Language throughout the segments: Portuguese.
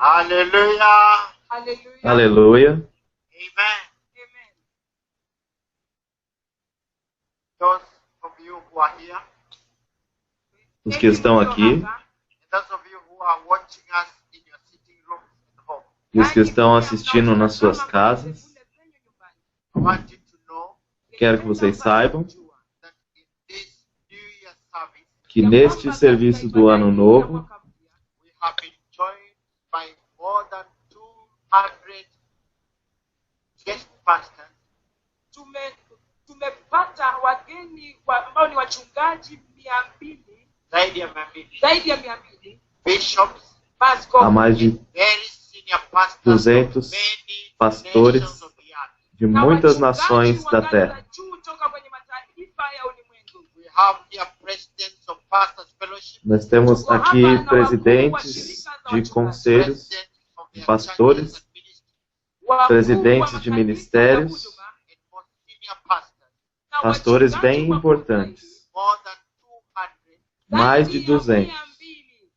Hallelujah. Hallelujah. Aleluia. Amen. Amen. Those of you who are here, Os que estão aqui and those of you who are watching us in your sitting rooms at home, e os que estão assistindo nas suas casas, I want you to know quero que vocês saibam that in this New Year service, que neste serviço do Ano Novo, we have been joined by more than 200 guest pastors tumepata wageni ambao ni wachungaji 200 zaidi ya 200, zaidi ya 200 bishops, há maaskofu mais de very senior pastors 200 of many pastores nations of the earth. de na muitas wachungaji nações wa da ngazi terra. za juu toka kwenye mataifa ya ulimwengu. We have here presidents of pastors fellowship, Nós temos aqui presidentes de conselhos, presidents of their pastores, churches and ministries, Wakuu presidentes wa de makanisa ya ministérios, huduma, and more senior pastors, na pastores wachungaji bem wakuu importantes, more than 200 mais de zaidi ya 200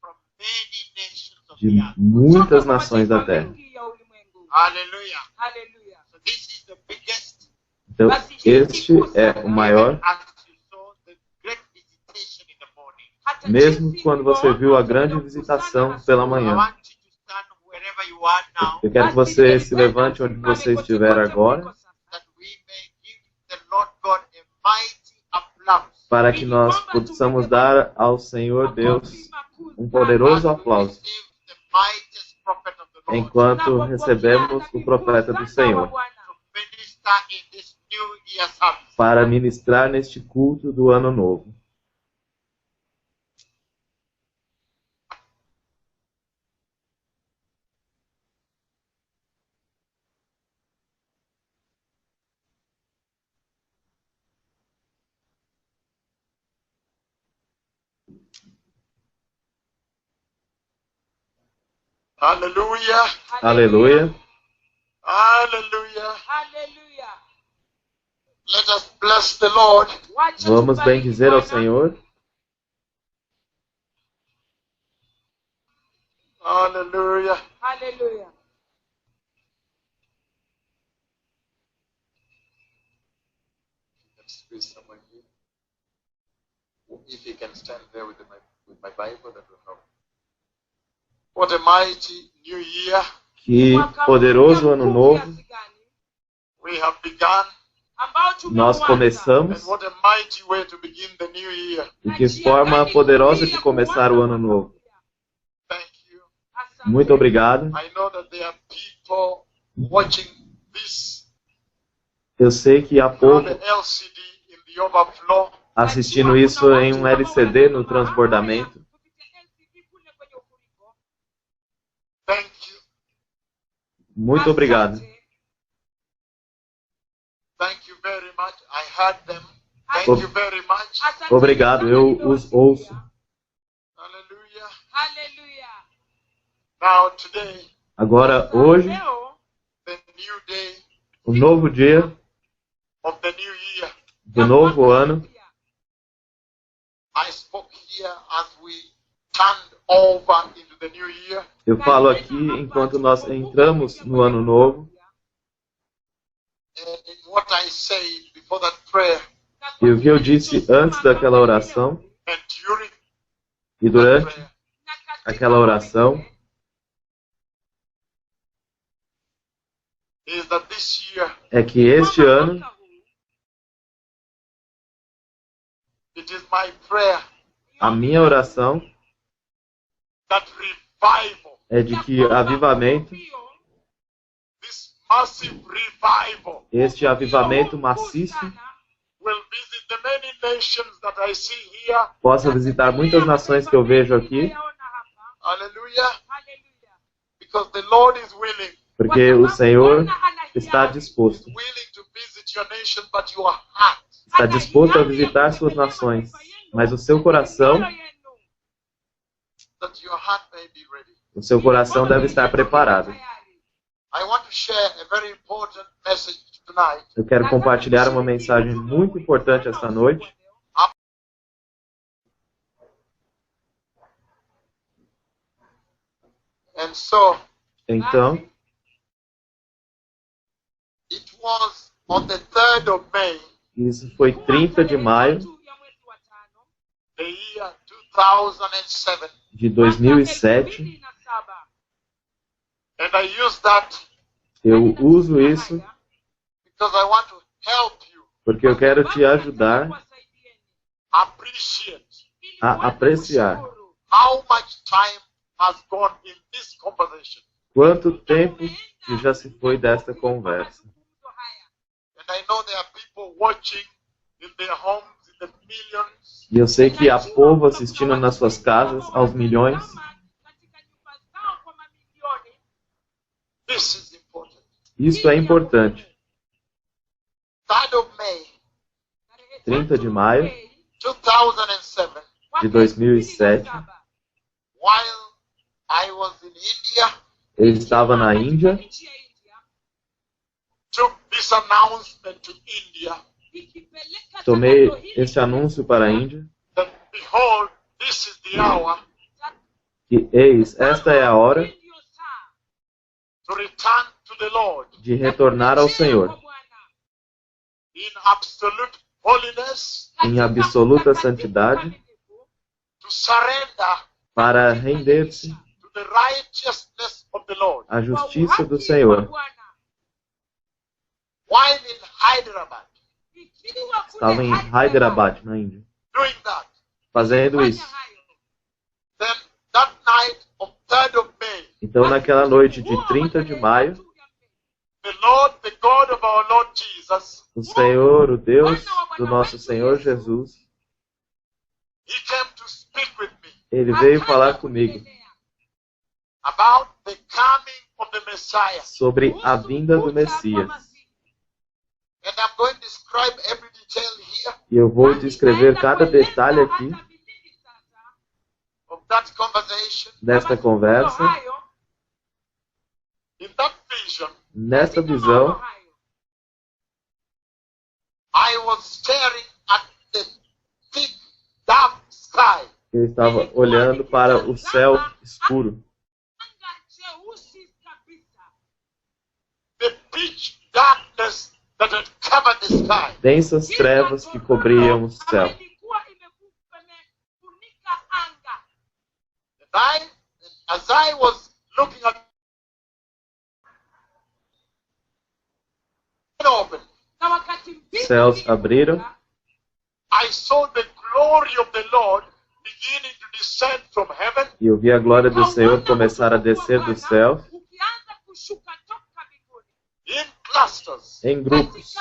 from many nations of de the earth. muitas kutoka nações da mataifa terra. mengi ya ulimwengu. Hallelujah. Hallelujah. So this is the biggest, Então, este é o maior, as you saw the great visitation in the morning. Hata mesmo jinsi quando você viu a grande mlivyoona visitação pela I manhã. want you to stand wherever you are now, Eu quero que você se levante onde você estiver agora, that we may give the Lord God a mighty applause. para que nós possamos dar ao Senhor Deus um poderoso aplauso, Receive the mightiest prophet of the Lord enquanto recebemos o profeta do Senhor, to minister in this new year service. para ministrar neste culto do Ano Novo. Hallelujah. Aleluia. Hallelujah. Hallelujah. Let us bless the Lord. Wacha Vamos tubariki bendizer ao Bwana. Senhor. Hallelujah. Hallelujah. Can squeeze someone here. If you can stand there with my Bible, that will help. What a mighty new year Que poderoso Ano Novo we have begun, ambao nós and começamos, what a mighty way to begin the new year. e que forma poderosa de começar o Ano Novo. Thank you. Muito obrigado. I know that there are people watching this Eu sei que há on povo the LCD in the overflow. assistindo isso em um LCD no transbordamento. Thank you. Muito obrigado. Thank you very much. I heard them. Thank you very much. Obrigado, eu os ouço. Hallelujah. Hallelujah. Now today, Agora, hoje, Leo the new day o novo dia of the new year. do novo ano, I spoke here as we turned over into the new year. eu falo aqui enquanto nós entramos no ano novo, And in what I said before that prayer e o que eu disse antes daquela oração and during e that durante prayer, aquela oração, is that this year é que este ano it is my prayer a minha oração that revival, é de que avivamento, this massive revival, este avivamento maciço, will visit the many nations that I see here. possa visitar muitas nações que eu vejo aqui, Hallelujah. Because the Lord is willing, porque o Senhor está disposto. willing to visit your nation, but your heart Está disposto a visitar suas nações, mas o seu coração, that your heart may be ready. o seu coração deve estar preparado. I want to share a very important message tonight. Eu quero compartilhar uma mensagem muito importante esta noite. And so Então, it was on the 3rd of May, isso foi 30 de maio the year 2007. de 2007. And I use that Eu uso isso because I want to help you porque eu quero te ajudar appreciate a apreciar how much time has gone in this conversation. quanto tempo que já se foi desta conversa. And I know there are people watching in their homes in the millions. E eu sei que há povo assistindo nas suas casas, aos milhões. This is important. Isso é importante. 3rd of May 30 de maio 2007, de 2007, while I was in India, eu estava na Índia, took this announcement to India tomei este anúncio para a Índia, that behold, this is the hour que eis, esta é a hora to return to the Lord de retornar ao Senhor, in absolute holiness, em absoluta santidade, to surrender para render-se to the righteousness of the Lord. à justiça do Senhor. While in Hyderabad, Estava em Hyderabad, na Índia, doing that, fazendo isso. then that night of 3rd of May, Então, naquela noite de 30 de maio, the Lord, the God of our Lord Jesus, o Senhor, o Deus do nosso Senhor Jesus, He came to speak with me Ele veio falar comigo about the coming of the Messiah. sobre a vinda do Messias. And I'm going to describe every detail here E eu vou descrever cada detalhe aqui of that conversation. desta conversa, In that vision, nesta visão. I was staring at the thick, dark sky. Eu estava olhando para o céu escuro, The pitch darkness that had covered the sky. densas trevas que cobriam o céu. And as I was looking at it open, Céus abriram I saw the glory of the Lord beginning to descend from heaven e eu vi a glória do Senhor começar a descer do céu in clusters. em grupos.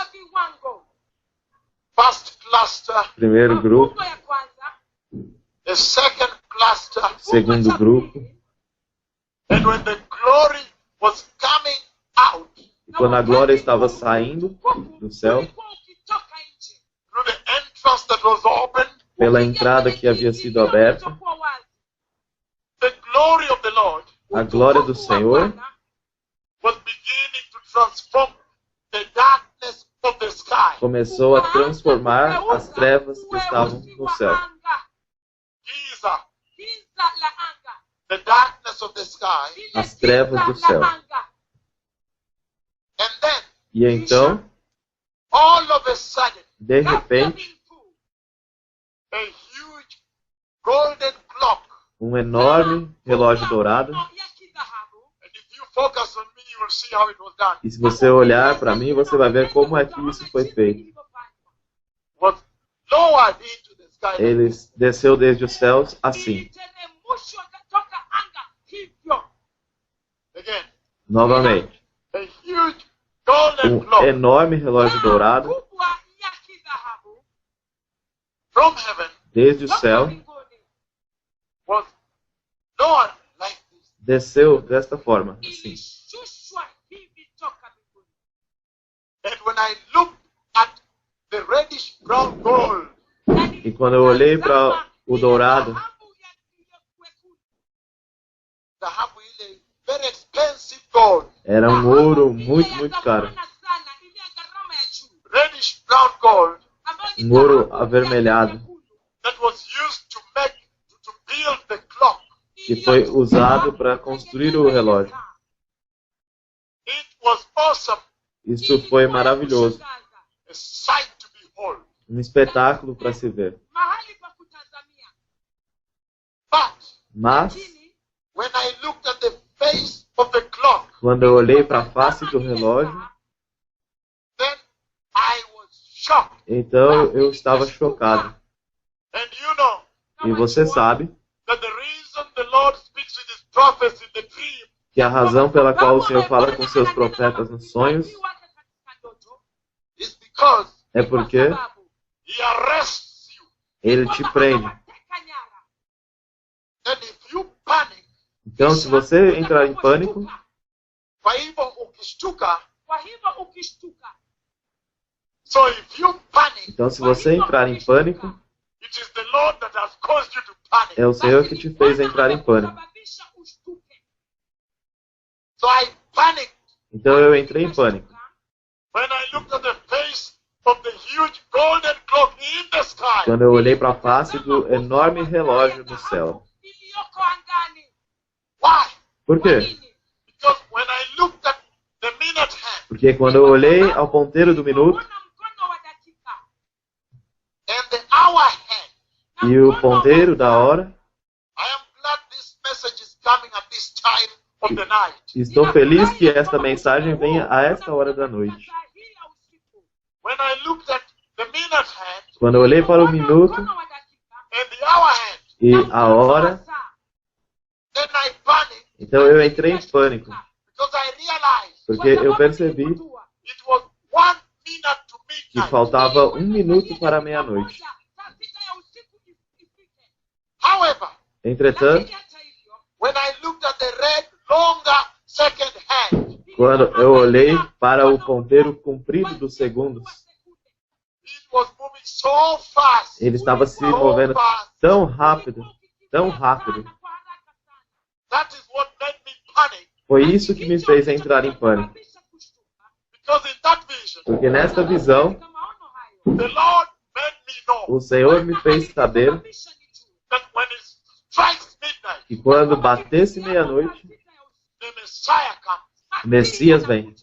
First cluster, Primeiro grupo, the second cluster, segundo grupo. and when the glory was coming out E quando a glória estava saindo do céu, through the entrance that was open, pela entrada que havia sido aberta, the glory of the Lord a glória do Senhor was beginning to transform the darkness of the sky. começou a transformar as trevas que estavam no céu. Giza, the darkness of the sky. As trevas do céu. And then, E então, all of a sudden, de repente, a huge golden clock. um enorme relógio dourado. And if you focus on me, you will see how it was done. E se você olhar para mim, você vai ver como é que isso foi feito. Was lowered into the sky. Ele desceu desde os céus assim. Again, Novamente, a huge golden um clock enorme relógio dourado from heaven desde o céu was lowered like this. desceu desta forma, assim. And when I looked at the reddish brown gold, E quando eu olhei para o dourado, the dhahabu ile, very expensive gold, era um ouro muito, muito caro. reddish brown gold Um ouro avermelhado, that was used to build the clock. que foi usado para construir o relógio. Isso foi maravilhoso. a sight to behold. Um espetáculo para se ver. mahali pa kutazamia. But Mas, when I looked at the face of the clock, quando eu olhei para a face do relógio, then I was shocked. então eu estava chocado. And you know E você sabe that the reason the Lord speaks with his prophets in the dream que a razão pela qual o Senhor fala com seus profetas nos sonhos is because é porque he arrests you. ele te prende. Then if you panic, Então, se você entrar em pânico, kwa hivyo ukishtuka, Kwa hivyo ukishtuka, so if you panic, então se você entrar em pânico, it is the Lord that has caused you to panic. é o Senhor que te fez entrar em pânico. sababisha ushtuke. So I panicked Então eu entrei em pânico. when I looked at the face of the huge golden clock in the sky. Quando eu olhei para a face do enorme relógio no céu. Iliyoko angani. Why? Por Kwa quê? nini? Because when I looked at the minute hand Porque quando eu olhei ao ponteiro do minuto Ona mkono wa dakika. and the hour hand, Na e o mkono ponteiro wa da saa. hora, I am glad this message is coming at this time of the night. estou feliz que esta mensagem venha a esta hora da noite. Saa hii ya usiku. When I looked at the minute hand Quando eu olhei para o minuto Mkono wa dakika. and the hour hand, e a hora, then I panicked então eu entrei em pânico. because I realized Porque eu percebi it was 1 minute to que midnight. faltava 1 minuto para meia-noite. However, Entretanto, when I looked at the red, longer second hand, quando eu olhei para o ponteiro comprido dos segundos, it was moving so fast. ele estava se So movendo fast. tão rápido, tão rápido. That is what made me panic. Foi isso que me fez entrar em pânico. Because in that vision, Porque nesta visão, the Lord made me know o Senhor me fez saber that when it strikes midnight, que quando batesse meia-noite, the Messiah comes. o Messias vem.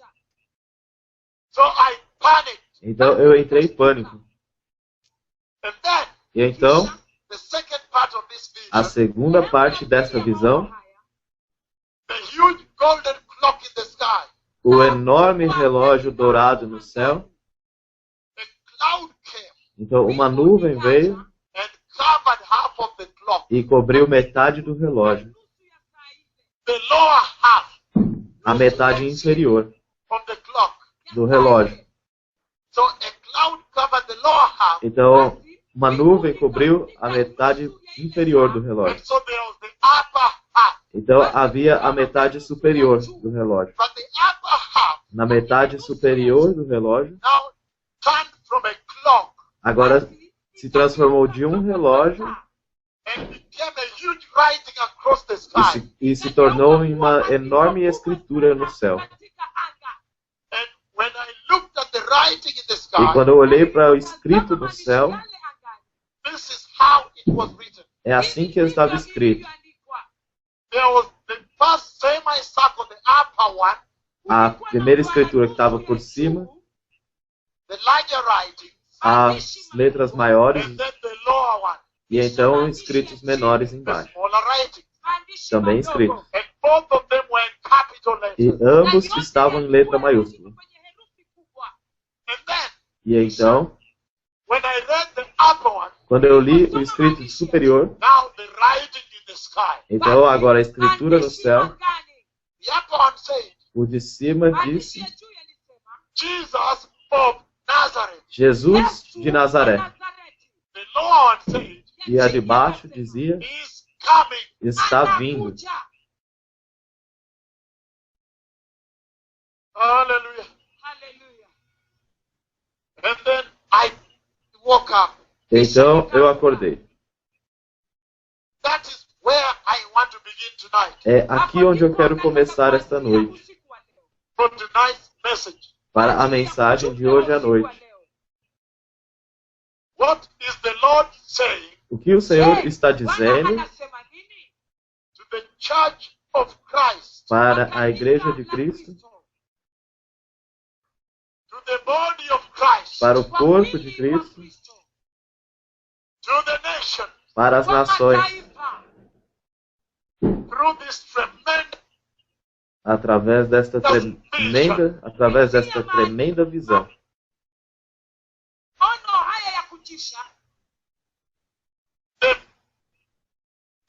So I panicked. Então eu entrei em pânico. And then, E então, the second part of this a vision, segunda parte dessa visão, the huge golden clock in the sky, o enorme relógio dourado no céu. a cloud came Então uma nuvem veio and covered half of the clock. e cobriu metade do relógio, The lower half a metade inferior of the clock. do relógio. So a cloud covered the lower half, Então uma nuvem cobriu a metade inferior do and relógio. so there was the upper half. Então havia a metade superior do relógio. But the upper half Na metade superior do relógio, now turned from a clock agora se transformou de um relógio and became a huge writing across the sky. e se tornou em uma enorme escritura no céu. And when I looked at the writing in the E sky, quando eu olhei para o escrito no céu, this is how it was written. é assim que estava escrito. There was the first semicircle, the upper one, A primeira escritura que estava por cima, the larger writing, as letras maiores and then the lower one, e então escritos menores the embaixo, smaller writing. também escritos. And both of them were in capital E letters. ambos estavam em letra maiúscula. And then, E então, when I read the upper one, quando eu li o escrito superior, now the writing in the sky, então agora a escritura no céu, the upper one said, o de cima disse Jesus of Nazareth. Jesus de Nazaré. The lower one said, E a de baixo dizia He's coming. está vindo. Hallelujah. And then I woke up. Então eu acordei. That is where I want to begin tonight. É aqui onde eu quero começar esta noite, For tonight's message. para a mensagem de hoje à noite. What is the Lord saying O que o Senhor está dizendo to the church of Christ? para a Igreja de Cristo the body of Christ, para o corpo de Cristo, to the nation, para as nações, through this tremendous através desta tremenda visão. Ono haya ya kutisha, the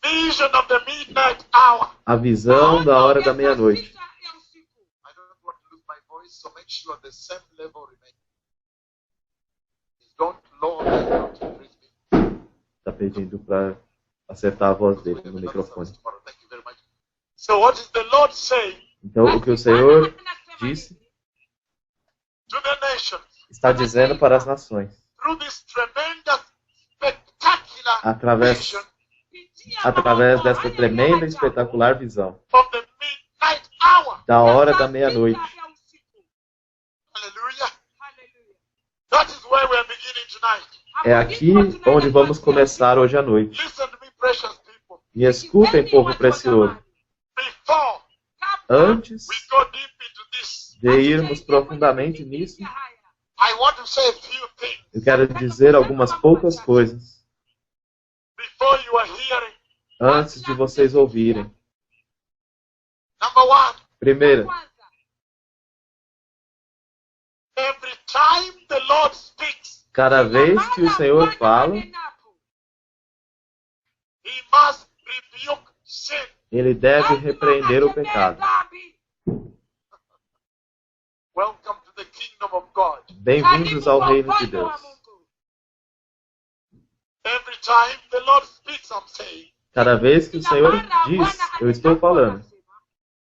vision of the midnight hour. A visão da hora da meia-noite. ya usiku. I don't want to lose my voice, so make sure the same level remains. Don't lower my voice, please. Está pedindo para acertar a voz dele no microfone. Thank you very much. So what is the Lord saying Então, o que o Senhor disse, to the nations está dizendo para as nações, through this tremendous, spectacular através vision desta tremenda e espetacular visão of the midnight hour? da hora da meia-noite? Ya usiku. Hallelujah. Hallelujah. That is where we are beginning tonight. É aqui onde vamos começar hoje à noite. Listen to me, precious people. Me escutem, povo precioso. Before Antes we go deep into this, de irmos profundamente nisso, I want to say a few things eu quero dizer algumas poucas coisas before you are hearing. antes de vocês ouvirem. Number one, Primeiro, every time the Lord speaks, cada vez que o Senhor fala, He must rebuke sin. Ele deve repreender o pecado. Welcome to the kingdom of God. Bem-vindos ao reino de Deus. Every time the Lord speaks, I'm saying, Cada vez que o Senhor diz, eu estou falando.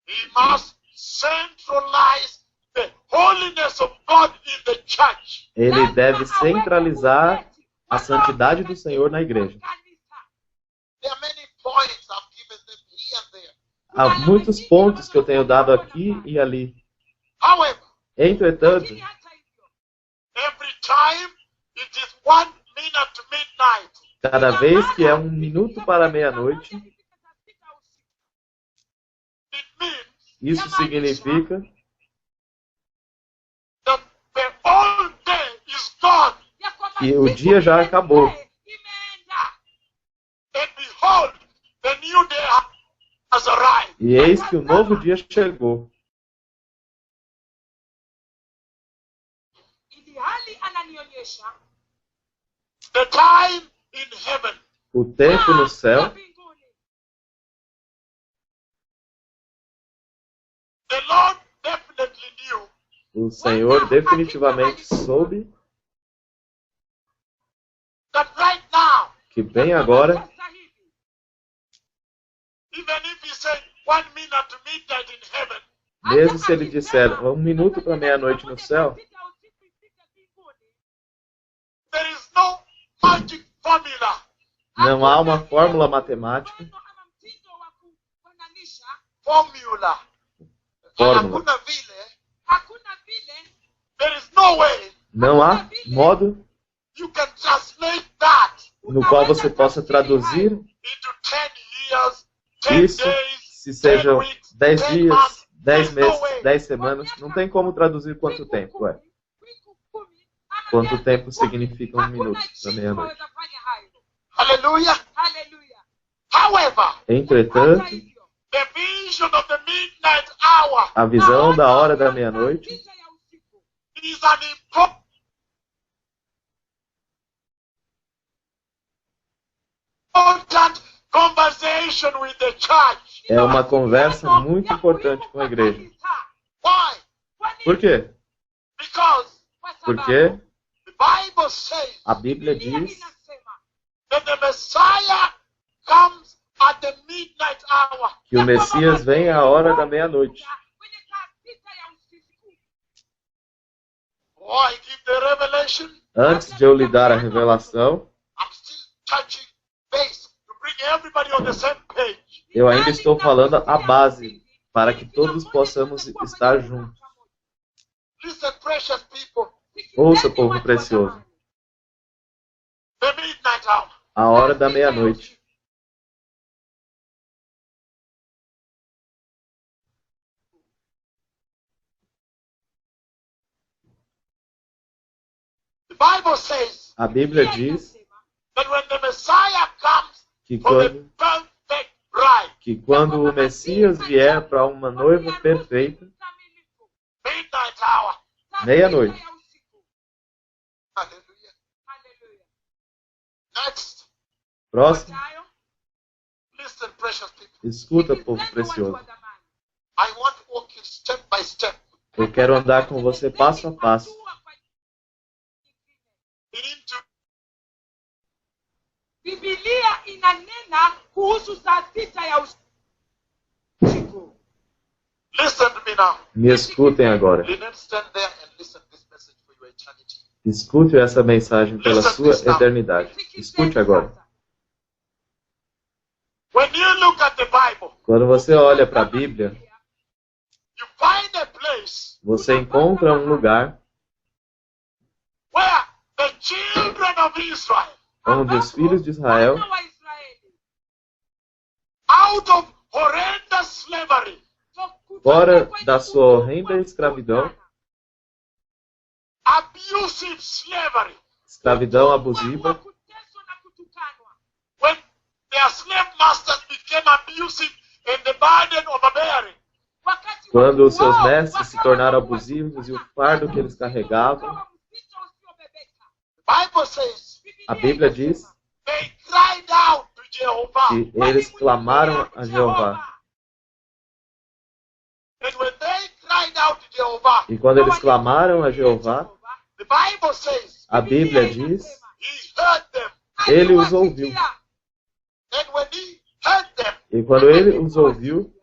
He must centralize the holiness of God in the church. Ele deve centralizar a santidade do Senhor na igreja. There are many points I've given them here and there. Há muitos pontos que eu tenho dado aqui e ali. However, Entretanto, every time it is 1 minute to midnight, cada vez que é 1 minuto para meia-noite, it means isso significa that the old day is gone. que o dia já acabou. And behold, the new day has arrived. E eis que o novo dia chegou. Ilhali ananionyesha The time in heaven. O tempo no céu, mbinguni. The Lord definitely knew o Senhor definitivamente soube that right now, que bem agora, Sasa hivi, even if He said 1 minute to midnight in heaven, mesmo se ele disser 1 minuto para meia-noite no céu, there is no magic formula. não há uma fórmula matemática, Formula. Fórmula. Hakuna vile. Hakuna vile There is no way não há modo you can translate that no qual você possa traduzir into 10 years, 10 isso, days, se 10 sejam weeks, 10 10 dias, months. 10 There's no meses, way. 10 semanas, não tem como traduzir quanto tempo, ué. Quanto tempo significa 1 minuto para meia-noite. Hallelujah. Hallelujah. However, Entretanto, the vision of the midnight hour a visão da hora da meia-noite is an important conversation with the church. é uma conversa muito importante com a igreja. Why? Por quê? Because Porque the Bible says a Bíblia diz that the Messiah comes at the midnight hour. que o Messias vem à hora da meia-noite. Oh, I give the revelation. Antes de eu lhe dar a revelação, I'm still touching base to bring everybody on the same page. eu ainda estou falando a base para que todos possamos estar juntos. Listen, precious people. Ouça, povo precioso, The midnight hour. a hora da meia-noite. Bible says A Bíblia diz that when the Messiah comes que for the quando, perfect bride, quando o Messias vier para uma noiva perfeita, midnight hour. meia-noite. Hallelujah. Next, Próximo, listen, precious people. escuta, povo precioso. I want to walk you step by step. Eu quero andar com você passo a passo. Into Biblia inanena kuhusu saa 6 ya usiku. listen to me now. Me escutem agora. Lynette, stand there and listen to this message for your eternity. Escute essa mensagem pela sua eternidade. Escute agora. When you look at the Bible, Quando você olha para a Bíblia, you find a place você encontra um lugar where the children of Israel, onde os filhos de Israel, Wana wa Israeli, out of horrendous slavery, fora da sua horrenda escravidão, abusive slavery, escravidão abusiva, kuteswa na kutukanwa. when their slave masters became abusive and the burden overbearing, Wakati quando os seus wao mestres se wakawa tornaram watu abusivos e o fardo que eles carregavam, wakawa mzito usiobebeka. the Bible says a Bíblia diz they cried out to Jehovah. que eles clamaram a Jeová. And when they cried out to Jehovah, E quando eles clamaram a Jeová, the Bible says a Bíblia diz, he heard them. ele os ouviu. And when he heard them, E quando ele os ouviu,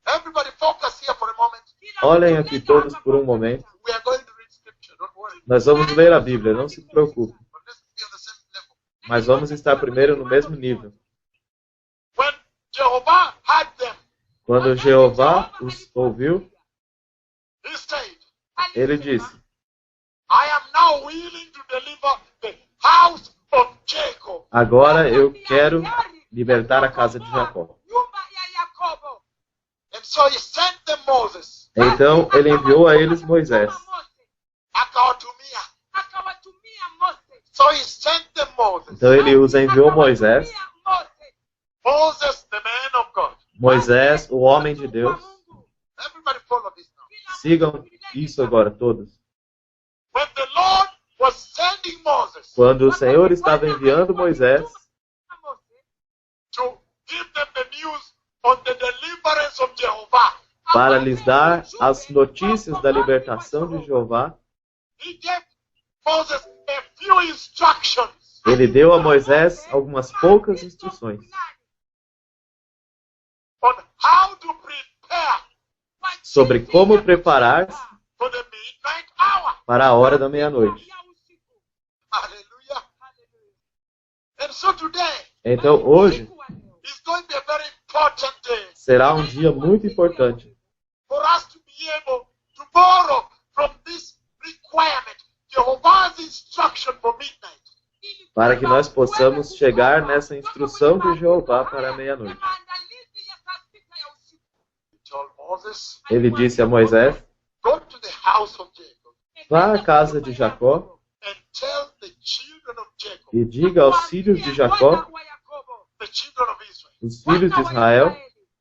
everybody focus here for a moment. olhem aqui todos por um momento, We are going to read scripture, don't worry. nós vamos ler a Bíblia, não se preocupe. But let's be on the same level. Mas vamos estar primeiro no mesmo nível. When Jehovah heard them, Quando Jeová os ouviu, he said, ele disse, I am now willing to deliver the house of Jacob. agora eu quero libertar a casa de Jacó. Nyumba ya Yakobo. And so he sent them Moses, Então ele enviou a eles Moisés. akawatumia. Akawatumia Mose. So he sent them Moses. Então ele os enviou Moisés. Moses, the man of God. Moisés, o homem de Deus. Everybody follow this now. Sigam isso agora todos. When the Lord was sending Moses Quando o Senhor estava enviando Moisés to give them the news on the deliverance of Jehovah, para lhes dar as notícias da libertação de Jeová, he gave Moses a few instructions ele deu a Moisés algumas poucas instruções on how to prepare sobre como preparar-se for the midnight hour. para a hora da meia-noite. Hallelujah. And so today Então hoje is going to be a very important day será um dia muito importante for us to be able to borrow from this requirement, Jehovah's instruction for midnight. para que nós possamos chegar nessa instrução de Jeová para a meia-noite. He told Moses, Ele disse a Moisés, go to the house of Jacob vá à casa de Jacó and tell the children of Jacob, e diga aos filhos de Jacó, the children of Israel, os filhos de Israel,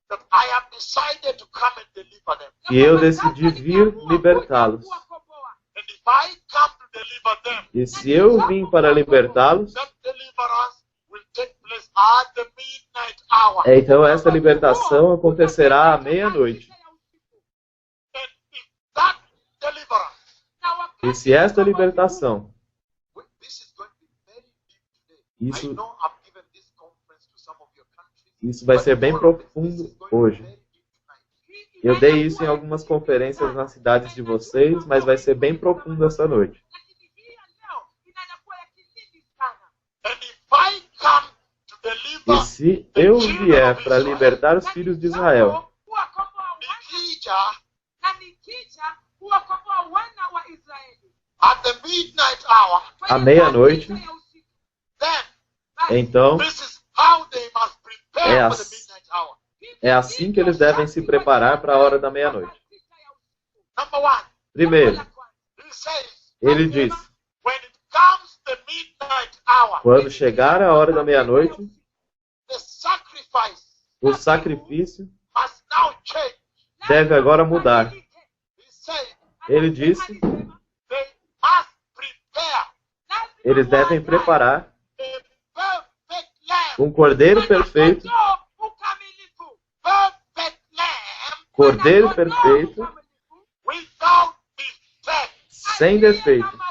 that I have decided to come and deliver them. que eu decidi vir libertá-los. And if I come to deliver them, E se eu vim para libertá-los, that deliverance will take place at the midnight hour. então essa libertação acontecerá à meia-noite. And if that deliverance, E se esta libertação, this is going to be very deep today. I isso, know I've given this conference to some of your countries. isso vai ser bem profundo hoje. Eu dei isso em algumas conferências nas cidades de vocês, mas vai ser bem profundo essa noite. And if I come to E deliver se eu vier para libertar os filhos de Israel, Nikija na nikija kuwakomboa wana wa Israeli at the midnight hour, à meia-noite, then então this is how they must prepare É for the assim. midnight hour. é assim que eles devem se preparar para a hora da meia-noite. Number one, Primeiro, he says, ele diz, when it comes the Quando chegar a hora da meia-noite, the sacrifice o sacrifício must now change. deve agora mudar. He said Ele disse, they must prepare eles devem preparar a perfect lamb. um cordeiro perfeito, Perfect lamb cordeiro perfeito, without defect. sem defeito. Hallelujah.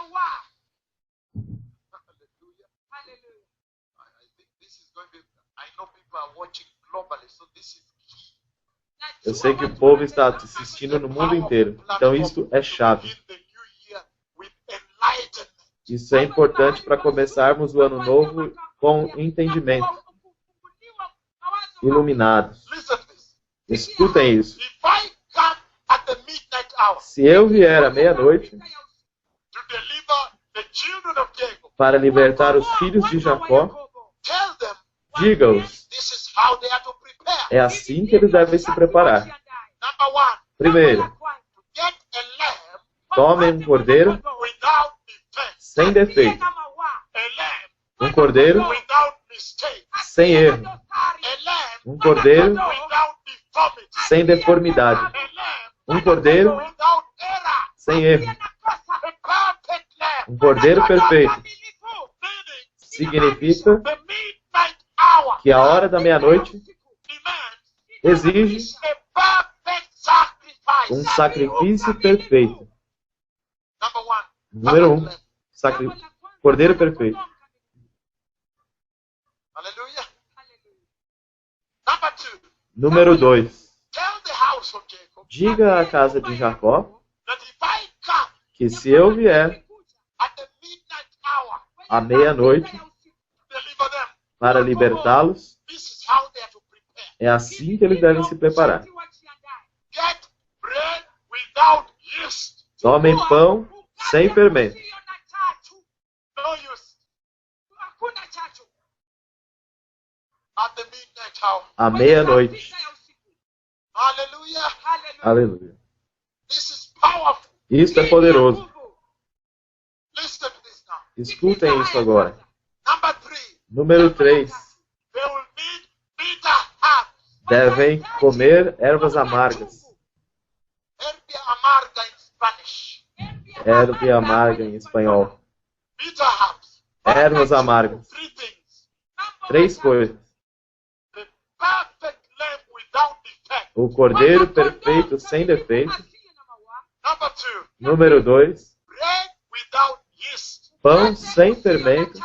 I think this is going to be, I know people are watching globally, so this is key. Eu sei que o povo está assistindo no mundo inteiro, então isso é chave. In the new year with enlightenment. Isso é importante para começarmos o ano novo com entendimento, iluminados. Listen to this. Escutem isso. If I come at the midnight hour Se eu vier à meia-noite to deliver the children of Jacob, para libertar os filhos de Jacó, tell them diga-os, this is how they are to prepare. é assim que eles devem se preparar. Number one, Primeiro, to get a lamb tomem um cordeiro without defect. sem defeito, A lamb um cordeiro without mistake. sem erro, A lamb um cordeiro without deformity. sem deformidade, A lamb um cordeiro without error. sem erro, The perfect lamb. um cordeiro perfeito. Meaning, Significa the midnight hour que a hora da meia-noite demands exige a perfect sacrifice. um sacrifício perfeito. Number one, Número perfect lamb. cordeiro perfeito. Hallelujah. Number two, Número 2. tell the house of Jacob Diga à casa de Jacó that if I come que se eu vier at the midnight hour à meia-noite to deliver them, para libertá-los, this is how they are to prepare. é assim que eles devem se preparar. Get bread without yeast. Tomem pão sem fermento. No yeast. At the midnight hour. À meia-noite. Hallelujah. Aleluia. This is powerful. Isso é poderoso. Listen to this now. Escutem isso agora. Number three, Número 3. they will need bitter herbs. Devem comer ervas amargas. Herbia amarga in Spanish. Erva amarga em espanhol. Bitter herbs. Ervas amargas. Three things. 3 coisas. The perfect lamb without defect. O cordeiro perfeito sem defeito. Number two, Número 2. bread without yeast. Pão sem fermento.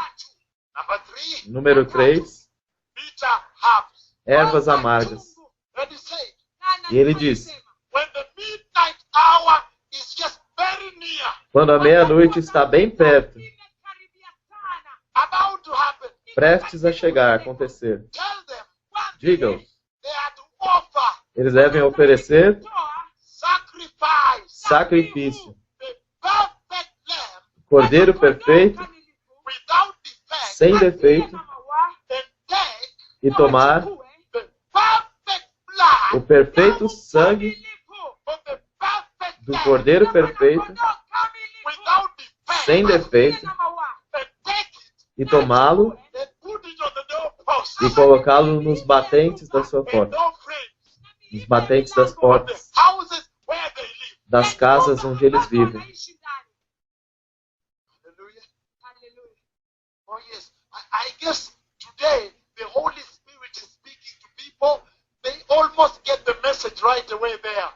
Number three, Número 3. bitter herbs. Ervas amargas. And he said, E ele disse, when the midnight hour is just very near, quando a meia-noite está bem perto, about to happen, prestes a chegar, a acontecer, tell them digam, they are to offer eles devem oferecer sacrifice. sacrifício. The perfect lamb Cordeiro perfeito, without defect. sem defeito, And take e tomar the perfect blood o perfeito sangue of the perfect do lamb Cordeiro perfeito, without defect. sem defeito, And take it e tomá-lo and put it on the doorpost. e colocá-lo nos batentes da sua And porta, no frames. nos batentes das Of the portas, houses where they live. das casas onde eles vivem. Hallelujah. Oh yes. I guess today the Holy Spirit is speaking to people. They almost get the message right away there.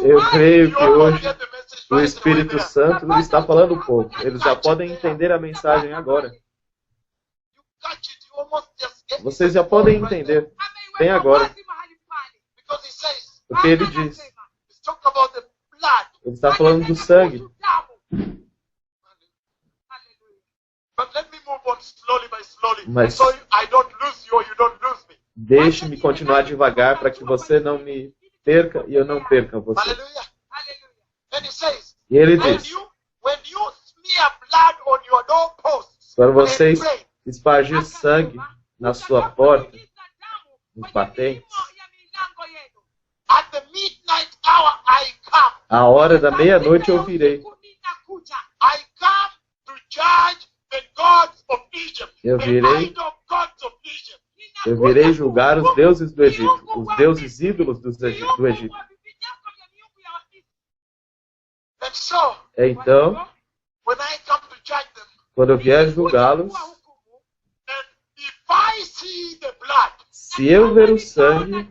Eu creio You que almost hoje get the message o right away Espírito there. Santo está falando um pouco. Eles já podem entender a mensagem agora. You catch it. You almost just get Vocês já podem entender. Bem agora. because he says Porque ele diz, he's talking about the blood. ele está falando do sangue. But let me move on slowly by slowly, Mas- so I don't lose you or you don't lose me. Deixe-me continuar devagar para que você não me perca e eu não perca você. Hallelujah. And he says, E ele when diz, you smear blood on your doorposts, para vocês and pray, espargir sangue na sua porta, nos batentes, at the midnight hour I come. a hora da meia-noite eu virei. I come to judge the gods of Israel. Egypt, Eu the virei- idol gods of Egypt. Eu virei julgar os deuses do Egito, os deuses ídolos do Egito. And so, Então, when I come to judge them, quando eu vier julgá-los, and if I see the blood, se eu ver o sangue,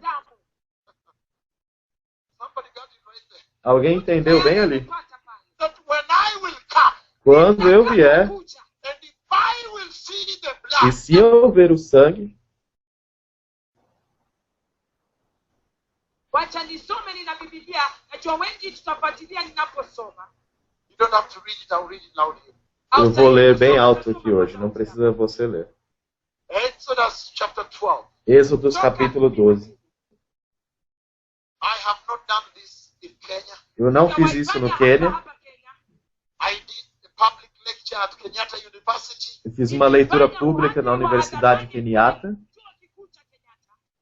somebody got it right there. alguém entendeu bem ali? That when I will come, Quando eu vier, and if I will see the e blood, se eu ver o sangue, Wacha nisome nina Biblia, najua wengi tutafuatilia ninaposoma. you don't have to read it, I'll read it loud here. eu vou ler bem alto aqui hoje, não precisa você ler. Exodus chapter 12. Êxodos capítulo 12. I have not done this in Kenya. Eu não fiz isso no Quênia. I did a public lecture at Kenyatta University Eu fiz uma leitura pública na Universidade Kenyatta,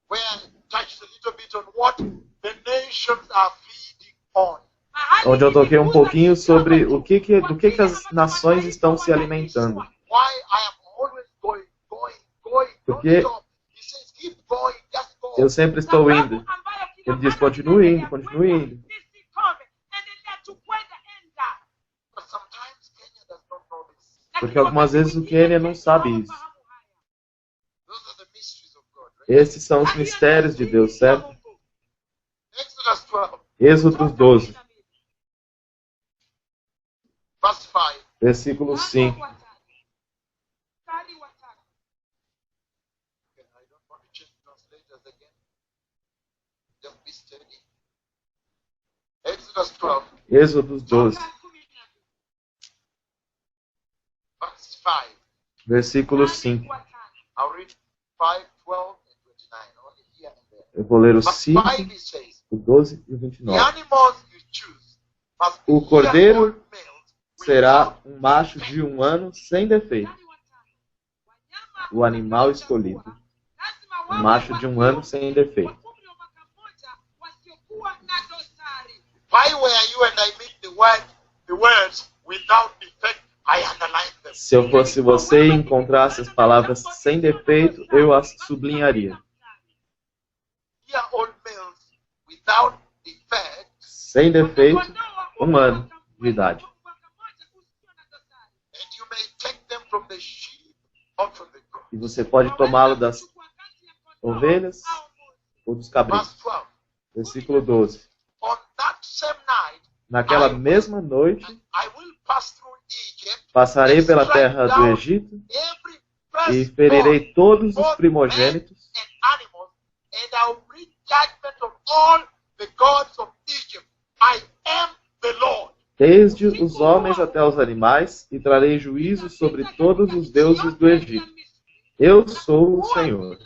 where I touched a little bit on what the nations are feeding on. onde eu toquei um pouquinho sobre do que as nações estão se alimentando. Why I am always going. Porque Don't stop. He says, keep going, just go. eu sempre estou indo. Ele diz, continue indo, continue indo. But sometimes Kenya does not know this. Porque algumas vezes o Quênia não sabe isso. Those are the mysteries of God, right? Esses são os mistérios de Deus, certo? Exodus 12, Êxodo 12, verse 5. versículo 5. Okay, I don't want to change translators again. Just be steady. Exodus 12, Êxodo 12, verse 5. versículo 5. I'll read 5, 12, and 29. Only here and there. Eu vou ler o Verse 5, 5 it says, o 12 e o the 29. animals you choose must be O cordeiro year-old males Será um macho de 1 ano sem defeito. O animal escolhido. Um macho de 1 ano sem defeito. Why were you and I make the words without defect? I underline them. Se eu fosse você e encontrasse as palavras sem defeito, eu as sublinharia. Year-old males without defect. Sem defeito, 1 ano de idade. And you may take them from the sheep or from the goat. E você pode tomá-lo das ovelhas ou dos cabritos. Verse 12. Versículo 12. On that same night, Naquela mesma noite, I will pass through Egypt, passarei pela terra do Egito every e firstborn, ferirei todos os both primogênitos men and animals, and I will bring judgment on all the gods of Egypt. I am the Lord. desde os homens até os animais, e trarei juízo sobre todos os deuses do Egito. Eu sou o Senhor.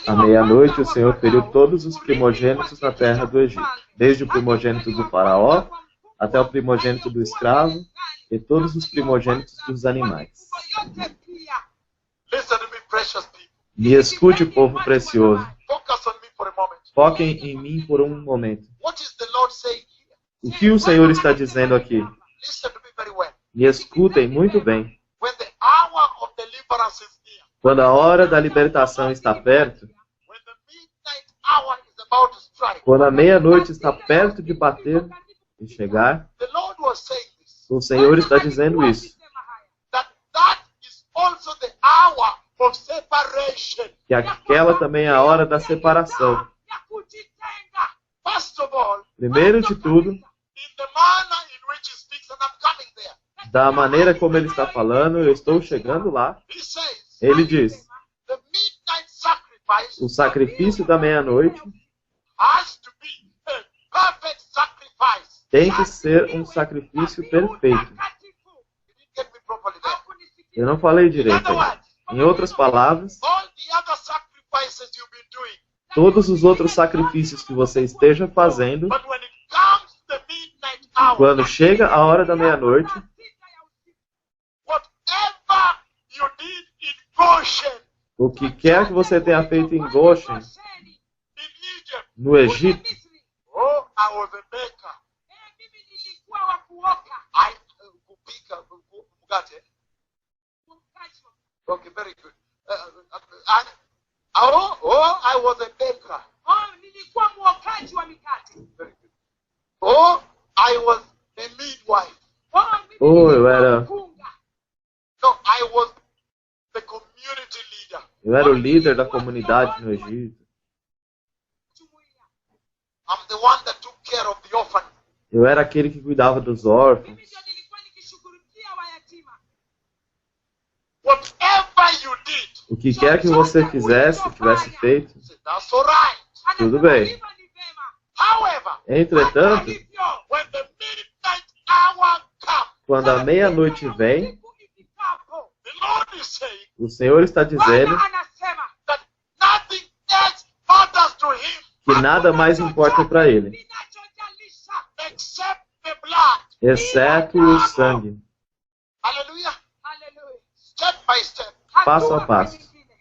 À meia-noite, o Senhor feriu todos os primogênitos na terra do Egito, desde o primogênito do faraó até o primogênito do escravo e todos os primogênitos dos animais. Listen to me, precious people. Me escute, povo precioso. Focus on me for a moment. Foquem em mim por um momento. What is the Lord saying here? O que o Senhor está dizendo aqui? Listen to me very well. Me escutem muito bem. When the hour of deliverance is near, Quando a hora da libertação está perto, when the midnight hour is about to strike, quando a meia-noite está perto de bater e chegar, the Lord was saying this, o Senhor está dizendo isso. that is also the hour of separation. Que aquela também é a hora da separação. First of all, Primeiro de tudo, in the manner in which he speaks, and I'm coming there, da maneira como ele está falando, eu estou chegando lá. he says, Ele diz: the midnight sacrifice o sacrifício da meia-noite has to be a perfect sacrifice. tem que ser um sacrifício perfeito. You didn't get me properly there. Eu não falei In direito other aí. words, Em outras palavras, all the other sacrifices sacrifices you've been doing. todos os outros sacrifícios que você esteja fazendo, But when it comes to the midnight hour, quando chega a hora da meia-noite, whatever you did in Goshen, o que quer que você tenha feito em Goshen, in Egypt, no Egito, oh, I was a baker. I kupika mkate. Okay, very good. I was a baker. Nilikuwa mwokaji wa mikate. Very good. Oh, I was a midwife. Oh, eu era- No, I was the community leader. eu era o líder da comunidade no Egito. I'm the one that took care of the orphan. Eu era aquele que cuidava dos órfãos. Mimi ndio nilikuwa nikishughulikia wayatima. Whatever you did, O que quer que você fizesse, tivesse feito, that's all right. Tudo bem. Hivyo ni vema. However, entretanto, when the midnight hour comes, quando a meia-noite vem, Siku ifikapo, the Lord is saying o Senhor está dizendo Bwana anasema that nothing else matters to him que nada mais importa para ele, kinachojalisha except the blood. exceto o sangue. Hallelujah. haleluya, Step by step, Passo a hatua kwa passo. nyingine,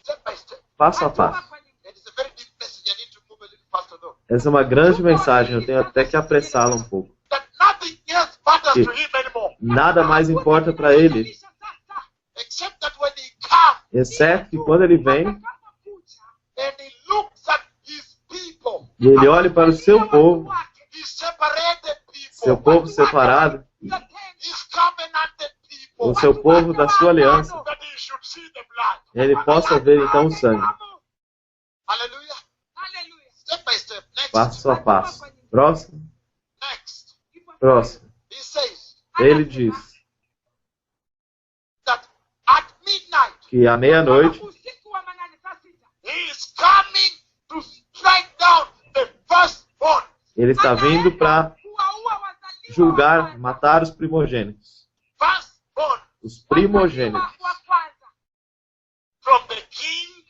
step by step. Passo a hatua passo. kwa nyingine. It is a very deep message. I need to move a little faster though. Essa é uma grande mensagem, eu tenho até que apressá-la um pouco. That nothing else matters to him anymore. Nada mais importa para ele, Jalisha sasa, Except that when he comes exceto que quando ele vem atakapokuja, and he looks at his people, e ele olhe para o seu povo, his separated seu people, povo separado, his covenanted people, o seu povo da sua aliança, that he should see the blood. ele possa ver então o sangue, Hallelujah. Haleluya. Step by step. Next. passo a passo. Próximo, Next. próximo. He says Ele diz that at midnight que à meia-noite Usiku wa manane saa sita, he is coming to strike down the firstborn. ele está vindo para kuwaua wazaliwa julgar, wa kwanza. matar os primogênitos. Firstborn Os primogênitos, Wazaliwa wa kwanza. from the king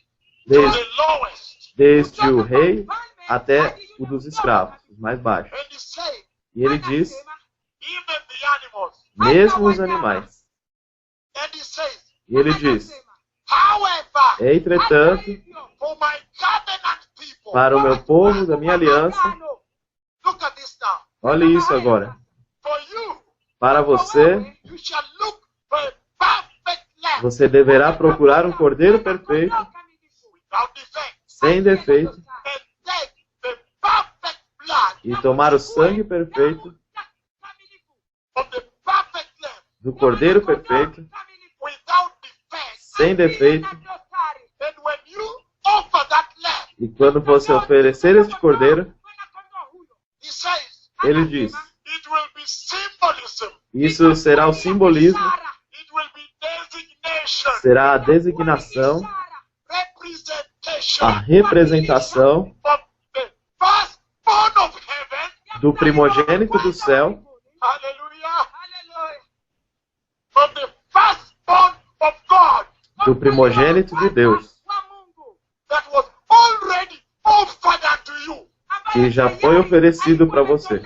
to desde, the lowest. desde o rei até o dos escravos, os mais baixos. And he said, E ele diz, even the animals. mesmo os animais. And he says, E ele diz, however, entretanto, for my covenant people, para o meu povo da minha aliança, look at this now. olhe isso agora. For you, Para você, you shall look for a perfect lamb você deverá procurar um cordeiro perfeito, without defect, sem defeito, and take the perfect blood e tomar o sangue perfeito of the perfect lamb do cordeiro perfeito, without defect. sem defeito. And when you offer that lamb, E quando você oferecer este cordeiro, he says, ele diz, it will be symbolism. isso será o simbolismo, It will be designation, será a designação, representation a representação of the firstborn of heaven. do primogênito do céu, Hallelujah. Of the firstborn of God do primogênito de Deus, that was already offered unto you. que já foi oferecido para você,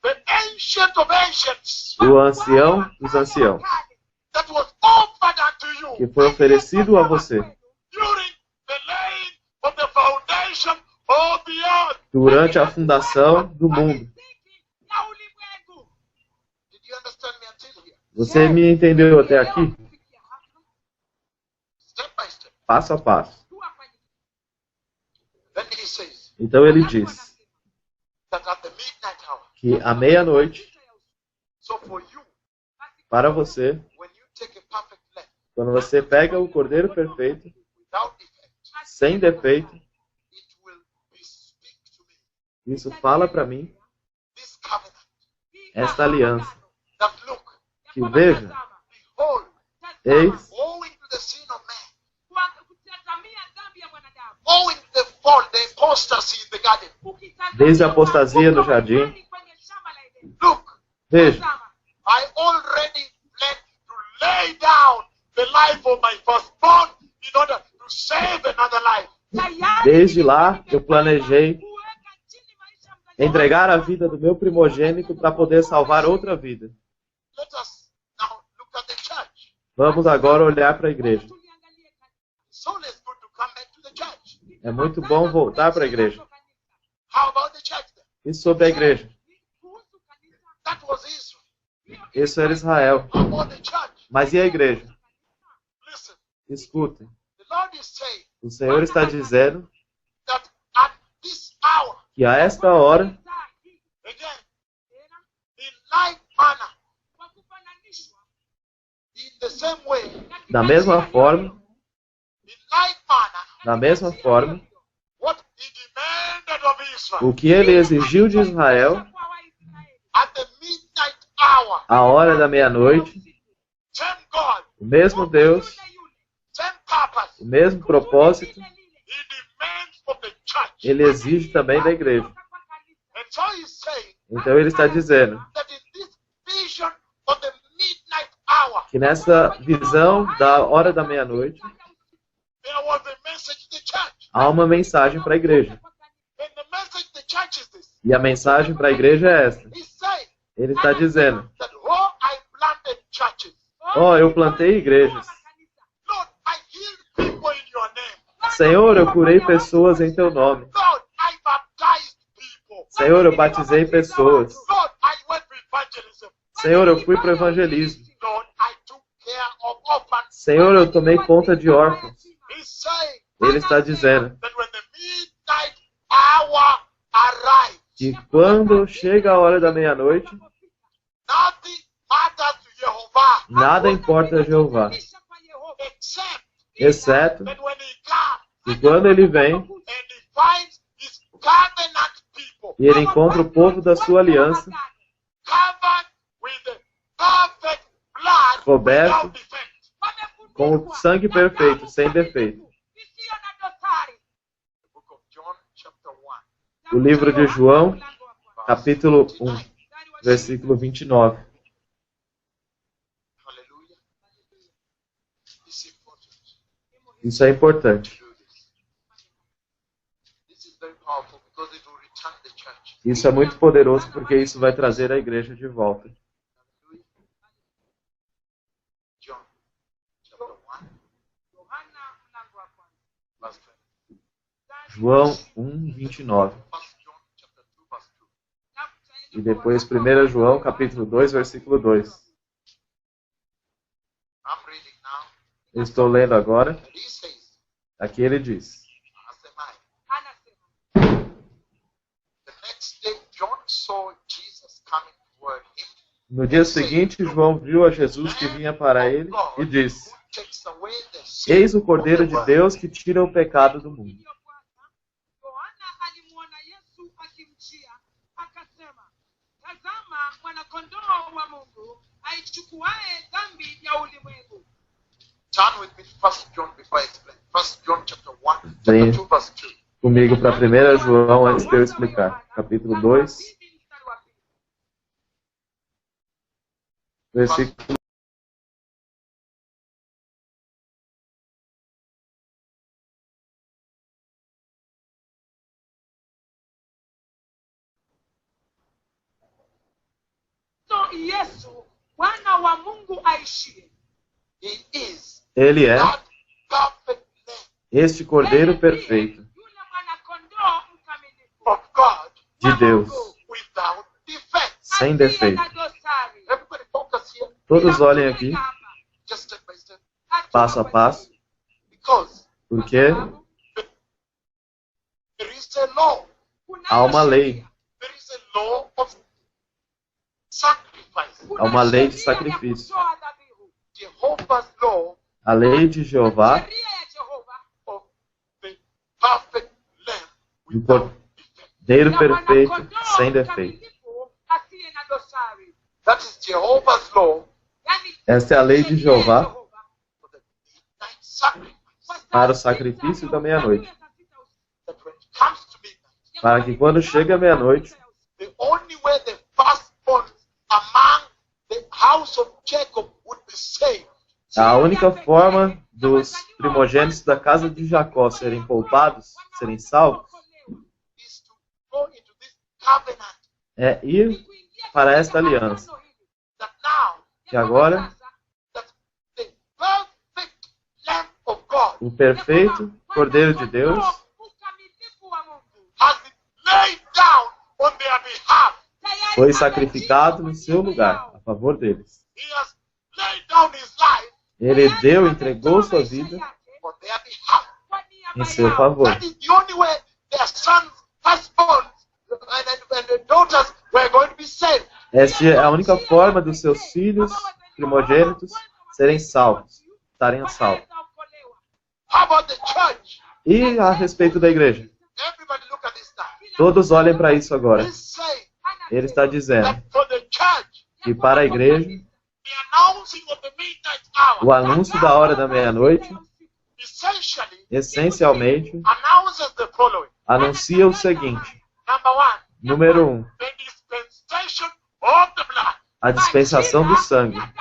The ancient of ancients o ancião dos anciãos, that was offered unto you que foi oferecido a você during the laying of the foundation of the earth. durante a fundação do mundo. Did you understand me until here? Você me entendeu até aqui? Step by step. Passo a passo. Then he says Então ele diz that at the midnight hour, que à meia-noite, so for you, para você, when you take a perfect lamb quando você pega o cordeiro perfeito, without defect, sem defeito, it will be speak to me. isso fala para mim, This covenant esta aliança, that look, que veja, behold, eis, owing to the sin of man, owing to the fall, the apostasy in the garden. desde a apostasia no jardim, Look, veja, I already planned to lay down the life of my firstborn in order to save another life. Desde lá, eu planejei entregar a vida do meu primogênito para poder salvar outra vida. Let us now look at the church. Vamos agora olhar para a igreja. It's always good to come back to the church. É muito bom voltar para a igreja. How about the church then? E sobre a igreja? That was Israel. Isso era Israel. How about the church? Mas e a igreja? Listen, Escutem. the Lord is saying O Senhor está dizendo that at this hour, que a esta hora, again, in like manner, in the same way, da mesma forma, in like manner, da mesma forma, what he demanded of Israel o que ele exigiu de Israel, at the midnight hour, a hora da meia-noite, same God, o mesmo Deus, same purpose, o mesmo propósito, he demands of the church. ele exige também da igreja. And so he's saying Então ele está dizendo that in this vision of the midnight hour, que nessa visão da hora da meia-noite, there was a message to the church. há uma mensagem para a igreja. And the message to the church is this. E a mensagem para a igreja é esta. He's saying Ele está dizendo: that, oh, I planted churches. ó, eu plantei igrejas. Lord, I healed people in your name. Senhor, eu curei pessoas em teu nome. Lord, I baptized people. Senhor, eu batizei pessoas. Lord, I went to evangelism. Senhor, eu fui para o evangelismo. Lord, I took care of orphans. Senhor, eu tomei conta de órfãos. He's saying Ele está dizendo that when the midnight hour arrives, que quando chega a hora da meia-noite, nothing matters to Jehovah nada importa a Jeová, except exceto that when he comes que quando ele vem and he finds his covenant people e ele encontra o povo da sua aliança, covered with the perfect blood Coberto without defect. com o sangue perfeito, sem defeito. The book of John, chapter 1. O livro de João, capítulo 1, versículo 29. Hallelujah. It's important Isso é importante. to do this. This is very powerful because it will return the church. Isso é muito poderoso porque isso vai trazer a igreja de volta. Hallelujah. John, chapter 1, verse 20. João 1, 29. First John, chapter 2, verse 2. E depois 1 João, capítulo 2, versículo 2. I'm reading now. Eu estou lendo agora. And he says, Aqui ele diz: Asemai. The next day, John saw Jesus coming toward him. No dia seguinte, João viu a Jesus que vinha para ele e disse: Who takes away the sin Eis o of Cordeiro the de world. Deus que tira o pecado do mundo. Yohana alimuona Yesu akimjia, akasema, tazama mwana-kondoo wa Mungu aichukuaye dhambi ya ulimwengu. Turn with me to 1 John before I explain. 1 John chapter 1, Sim. chapter 2, verse 2. Comigo para 1 João antes de eu explicar. Capítulo 2, versículo. So Yesu mwana wa Mungu aishie. He is Ele é that perfect name este Cordeiro perfeito Yule mwana-kondoo mkamilifu of God de Deus, without defect. sem asiye defeito. na dosari. Everybody focus here, Todos olhem aqui, just step by step. passo a passo, Because porque there is a law. há uma lei, There is a law of sacrifice. há uma lei de sacrifício. Jehovah's law A lei de Jeová, Sheria ya Jehova of the perfect lamb do without defect. Cordeiro ya perfeito, mwana-kondoo sem defeito. mkamilifu asiye na dosari. That is Jehovah's law Yani, Esta é a lei de sheria ya Jeová Jehova. for the midnight sacrifice. para o sacrifício da meia-noite, That when it comes to midnight, para que quando chega a meia-noite, the only way the firstborn among the house of Jacob would be saved A única forma dos primogênitos da casa de Jacó serem poupados, serem salvos, is to go into this covenant é ir para esta aliança. that now Que agora, that the perfect Lamb of God o perfeito Cordeiro de Deus has been laid down on their behalf. foi sacrificado no seu lugar, a favor deles. He has laid down his life Ele deu, entregou sua vida on their behalf. em seu favor. That is the only way their sons, firstborn, and their daughters were going to be saved. Esta é a única forma dos seus filhos primogênitos serem salvos, estarem a salvo. How about the church? E a respeito da igreja? Everybody look at this now. Todos olhem para isso agora. He's saying Ele está dizendo that for the church, que para a igreja, the announcing of the midnight hour o anúncio da hora da meia-noite, essentially essencialmente, announces the following. anuncia o seguinte. Number one, Número 1, the dispensation of the blood. a dispensação do sangue. And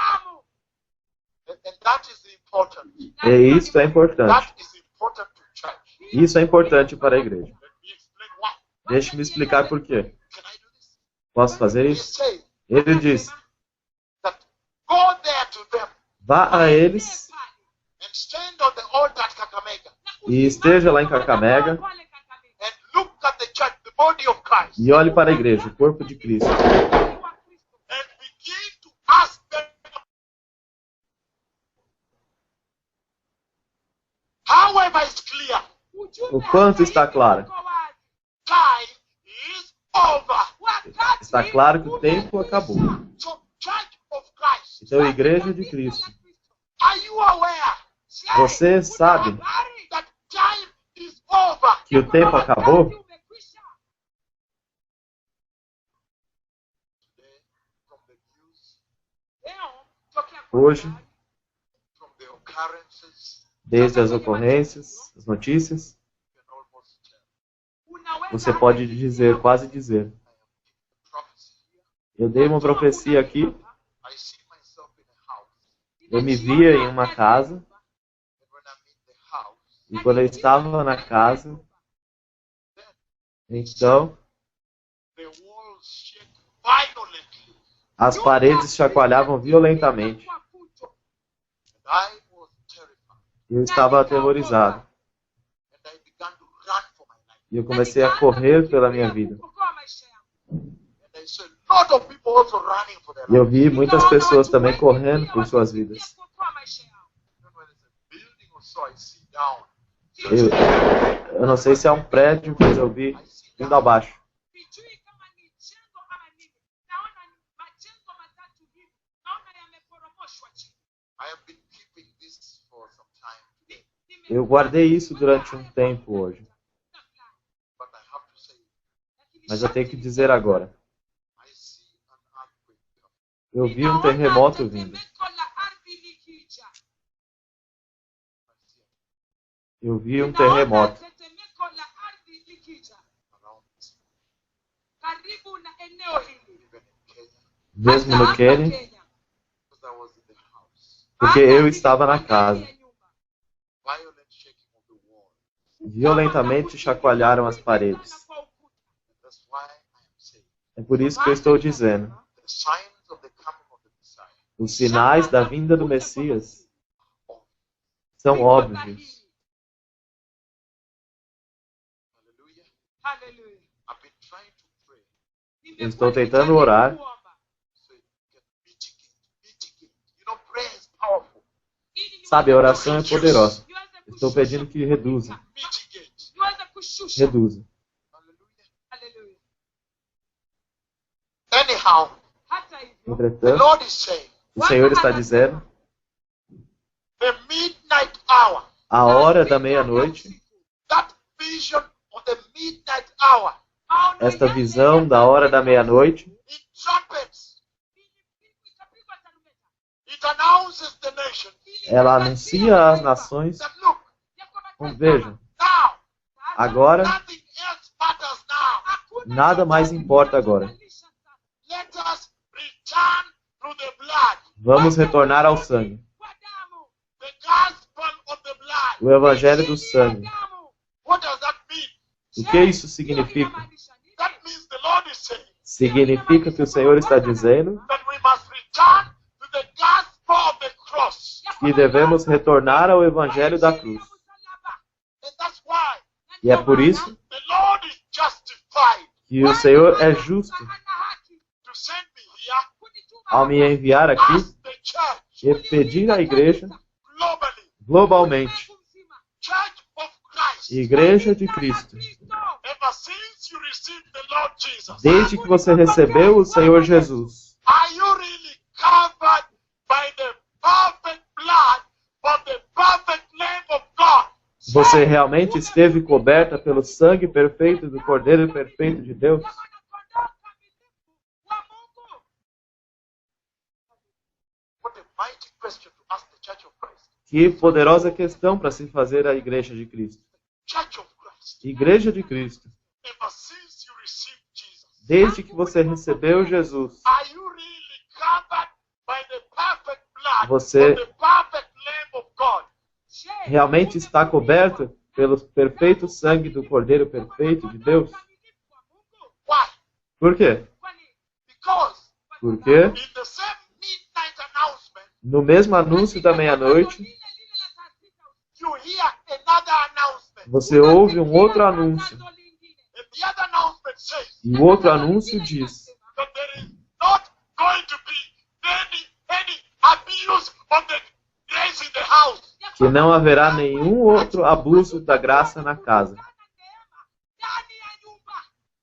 that is important. E isso é importante. That is important to church. Isso é importante para a igreja. Let me explain why. Deixe-me explicar por quê. Can I do this? Posso fazer He isso? says Ele diz, that go there to them vá a eles and stand on the altar at Kakamega e esteja lá em Kakamega and look at the church, the body of Christ, e olhe para a igreja, o corpo de Cristo. and begin to ask them, however is clear, O quanto está claro? time is over. Está claro que o tempo acabou. So, Church of Christ, Então, igreja de Cristo, are you aware você sabe that time is over? que o tempo acabou? Today, from the news, Hoje, from the occurrences, desde as ocorrências, as notícias, you can almost tell. você pode dizer, quase dizer, Prophecy here. eu dei uma profecia aqui, I see myself in a house, eu me via em uma casa, and when I'm in the house, e quando eu estava na casa, então, the walls shake violently, as paredes chacoalhavam violentamente. and I was terrified, Eu estava aterrorizado. and I began to run for my life. E eu comecei a correr pela minha vida. And I saw a lot of people also running for their E eu life. vi muitas pessoas também correndo por suas vidas. Even when it's a building or so, I see down. Eu não sei se é um prédio, mas eu vi indo abaixo. I have been keeping this for some time today, Eu guardei isso durante um tempo hoje. but I have to say, Mas eu tenho que dizer agora. I see an earthquake. Eu vi um terremoto vindo. Eu vi um terremoto Around this, even in Kenya, mesmo no Quênia, because I was in the house. porque eu estava na casa. Violent shaking of the wall. Violentamente chacoalharam as paredes. And that's why I am saying É por isso que eu estou dizendo. the signs of the coming of the Messiah Os sinais da vinda do Messias são óbvios. Hallelujah. I've been trying to pray. Eu estou tentando orar. So you can mitigate. You know, prayer is powerful. Sabe, a oração é poderosa. Estou pedindo que reduza. Mitigate. Reduza. Hallelujah. Anyhow, the Entretanto, Lord is saying o Senhor está dizendo, the midnight hour, a hora da meia-noite, that vision of the midnight hour, esta visão da hora da meia-noite, it trumpets. It announces the nation ela anuncia às nações, that look, vejam, now, agora nothing else matters now. nada mais importa agora. Let us return to the blood. Vamos retornar ao sangue. o evangelho do sangue. What does that mean? O que isso significa? That means the Lord is saying Significa que o Senhor está dizendo that we must return to the gospel of the cross. que devemos retornar ao evangelho da cruz. And that's why E é por isso the Lord is justified que o Senhor é justo to send me here ao me enviar aqui as the church e pedir à igreja globally, globalmente, Church of Christ. Igreja de Cristo, Ever since you received the Lord Jesus, desde que você recebeu o Senhor Jesus, are you really covered by the perfect blood of the perfect Lamb of God? você realmente esteve coberta pelo sangue perfeito do Cordeiro perfeito de Deus? What a mighty question to ask the Church of Christ. Que poderosa questão para se fazer a Igreja de Cristo. Church of Christ. Igreja de Cristo, Ever since you received Jesus, desde que você recebeu Jesus, are you really covered by the perfect blood Você- of the perfect Lamb of God? realmente está coberto pelo perfeito sangue do Cordeiro perfeito de Deus? Why? Por quê? Because Porque in the same midnight announcement, no mesmo anúncio da meia-noite, you hear another announcement. você ouve um outro anúncio. And the other announcement says E o outro anúncio diz that there is not going to be any abuse of the grace in the house. que não haverá nenhum outro abuso da graça na casa.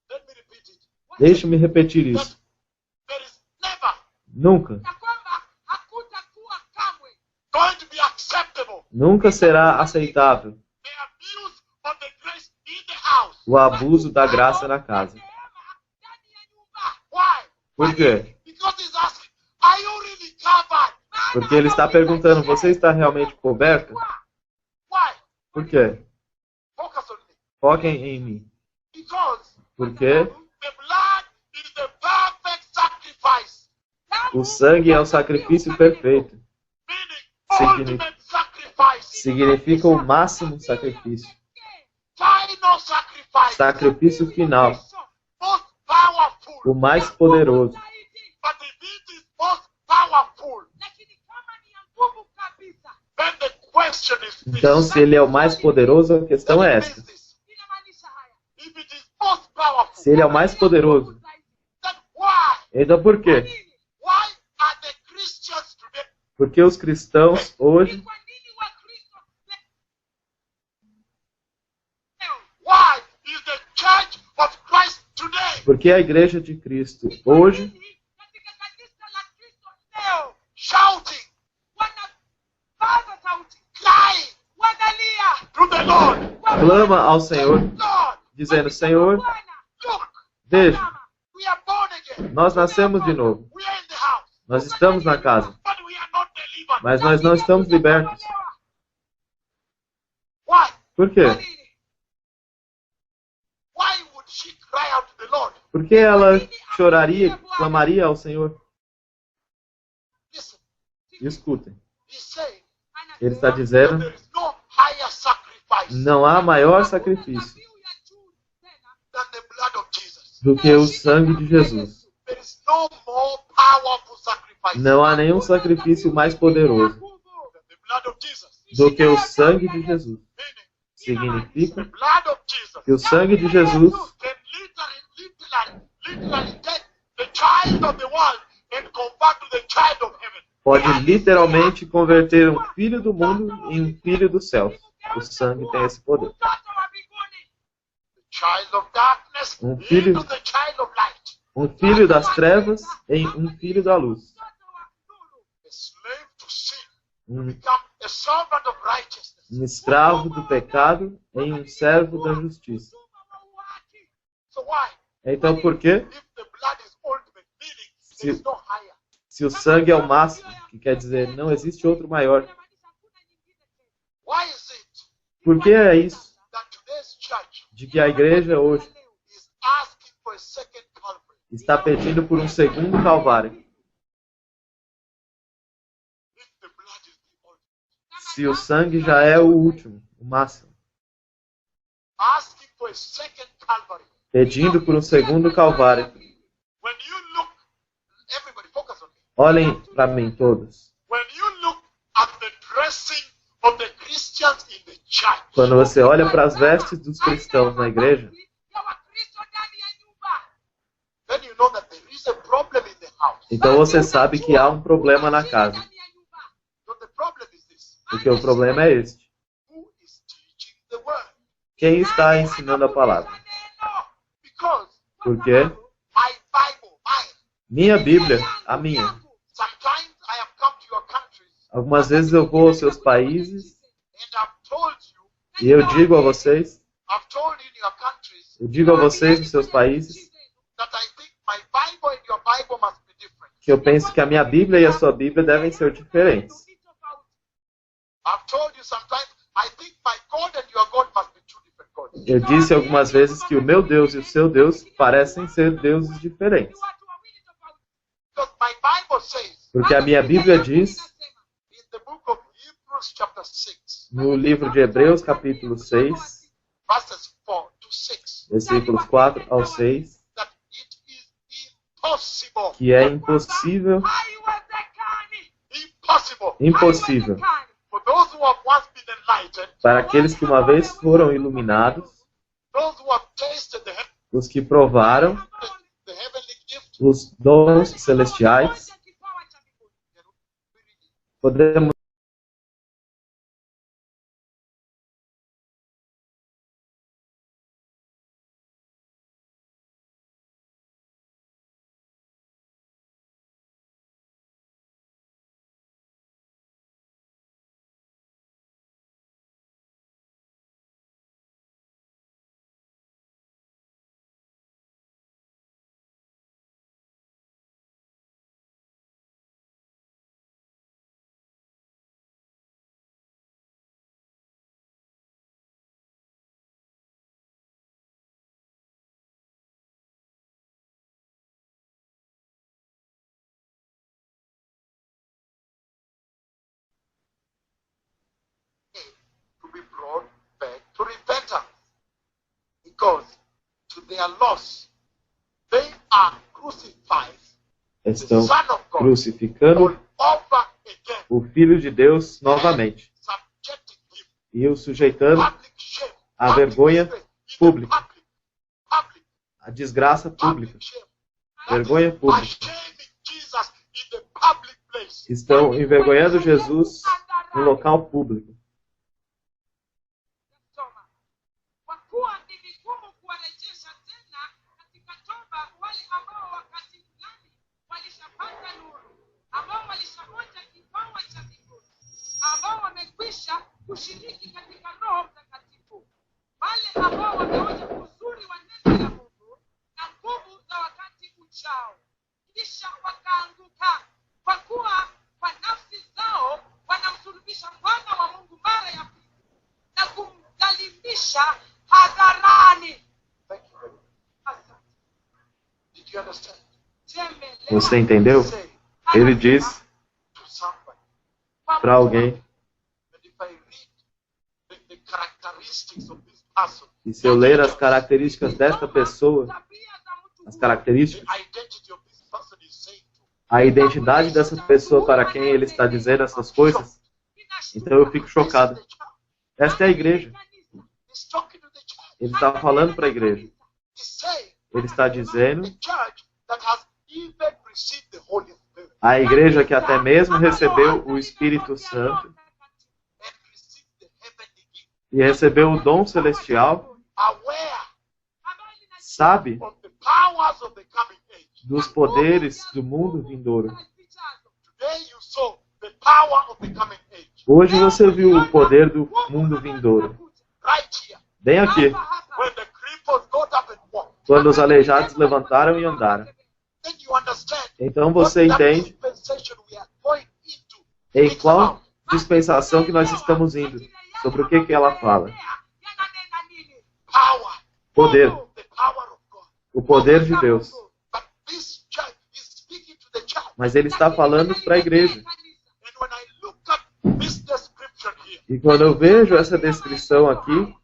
Let me repeat it. Deixe-me repetir isso. There is never Nunca, going to be acceptable nunca será aceitável the abuse of the grace in the house. o abuso da graça na casa. Why? Por quê? Because he's asking, are you really covered? Porque ele está perguntando, você está realmente coberta? Why? Por quê? Focus on me. Foquem em mim. Because Porque the blood is the perfect sacrifice, o sangue é o sacrifício perfeito. meaning ultimate sacrifice, Significa o máximo sacrifício. final sacrifice, Sacrifício final. most powerful. O mais poderoso. But if it is most powerful, then the question is this. Então, se ele é o mais poderoso, a questão é esta. If it is most powerful, Se ele é o mais poderoso, then why? então por quê? Why are the Christians today? Porque os cristãos hoje, Why is the Church of Christ today porque a Igreja de Cristo hoje shouting, crying to the Lord? clama ao Senhor, Lord, dizendo, Senhor, look, veja, we are born again. nós nascemos de novo. We are in the house, Nós estamos na casa, but we are not delivered. mas nós não estamos libertos. Why? Por quê? Why would she cry out to the Lord? Por que ela choraria, clamaria ao Senhor? Listen, Escutem, he's saying ele está dizendo, there is no higher sacrifice não há maior sacrifício than the blood of Jesus. do que o sangue de Jesus. There is no more powerful sacrifice Não há nenhum sacrifício mais poderoso than the blood of Jesus. do que o sangue de Jesus. Meaning, Significa the blood of Jesus que o sangue de Jesus can literally take the child of the world and convert to the child of heaven. pode literalmente converter um filho do mundo em um filho do céu. O sangue tem esse poder. The child of darkness filho- into the child of light. Um filho das trevas em um filho da luz. A slave to sin Um become a servant of righteousness. escravo do pecado em um servo da justiça. So why? Então, por quê? If the blood is ultimate, meaning there is no higher. Se o sangue é o máximo, que quer dizer não existe outro maior. Why is it Por que é isso? that today's church De que a igreja hoje is asking for a second Calvary? está pedindo por um segundo Calvário. If the blood is the ultimate. Se o sangue já é o último. máximo, asking for a second Calvary. pedindo por um segundo Calvário. When you look, everybody focus on me. Olhem para mim todos. When you look at the dressing of the Christians in the church, Quando você olha para as vestes dos cristãos na igreja, then you know that there is a problem in the house. então você sabe que há um problema na casa. So the problem is this: Porque o problema é este. who is teaching the word? Quem está ensinando a palavra? Because Porque my Bible, mine. minha Bíblia, a minha. Sometimes I have come to your countries Algumas vezes eu vou aos seus países and I've told you, e eu digo a vocês, I've told you in your countries eu digo a vocês nos seus países, that I think my Bible and your Bible must be different. que eu penso que a minha Bíblia e a sua Bíblia devem ser diferentes. I've told you sometimes I think my God and your God must be two different gods. Eu disse algumas vezes que o meu Deus e o seu Deus parecem ser deuses diferentes. Because my Bible says Porque a minha Bíblia diz, in the book of Hebrews chapter 6, no livro de Hebreus, capítulo 6, verses 4 to 6, versículos 4 ao 6, that it is impossible, que é impossível, impossible for those who have once been enlightened, para aqueles que uma vez foram iluminados, those who have tasted os que provaram the heavenly gift. os dons celestiais. Podemos To be brought back to repentance, because to their loss they are crucified the estão Son of God crucificando all over again, o Filho de Deus novamente subjecting him e o sujeitando public shame, à public vergonha disgrace, in the pública, public à desgraça pública, public shame, vergonha by pública. shaming Jesus in the public place. Estão envergonhando Jesus no local público. Kwa kuwa ni vigumu kuwarejesha tena katika toba wale ambao wakati fulani walishapata nuru, ambao walishaonja kipawa cha mbinguni, ambao wamekwisha kushiriki katika Roho Mtakatifu, wale ambao wameonja uzuri wa neno la Mungu na nguvu za wakati ujao, kisha wakaanguka, kwa kuwa kwa nafsi zao wanamsulubisha mwana wa Mungu mara ya pili na kumdhalilisha hadharani. Thank you very much. Did you understand? Você entendeu? Say Ele diz to somebody, para alguém and if I read the characteristics of this person, que se eu ler as características desta pessoa, as the características, identity of this person is saying to a identidade dessa pessoa para quem ele está dizendo essas coisas, então eu fico chocado. Esta é a igreja. he's talking to the church. Ele está falando para a igreja. He's saying Ele está dizendo the church that has even received the Holy Spirit a igreja que até mesmo recebeu o Espírito Santo and received the heavenly gift, e recebeu o dom celestial, aware sabe of the powers of the coming age. dos poderes do mundo vindouro. Today you saw the power of the coming age. Hoje você viu o poder do mundo vindouro. Right here. Bem aqui, When the cripples got up and walked. quando os aleijados levantaram e andaram. Then you understand Então você what that entende dispensation we are going into. em It's qual about dispensação que nós estamos indo. Sobre o que ela fala. power. Poder. The power of God. O poder de Deus. But this church is speaking to the church. Mas ele está falando para a igreja. And when I look at this description here, E quando eu vejo essa descrição aqui, and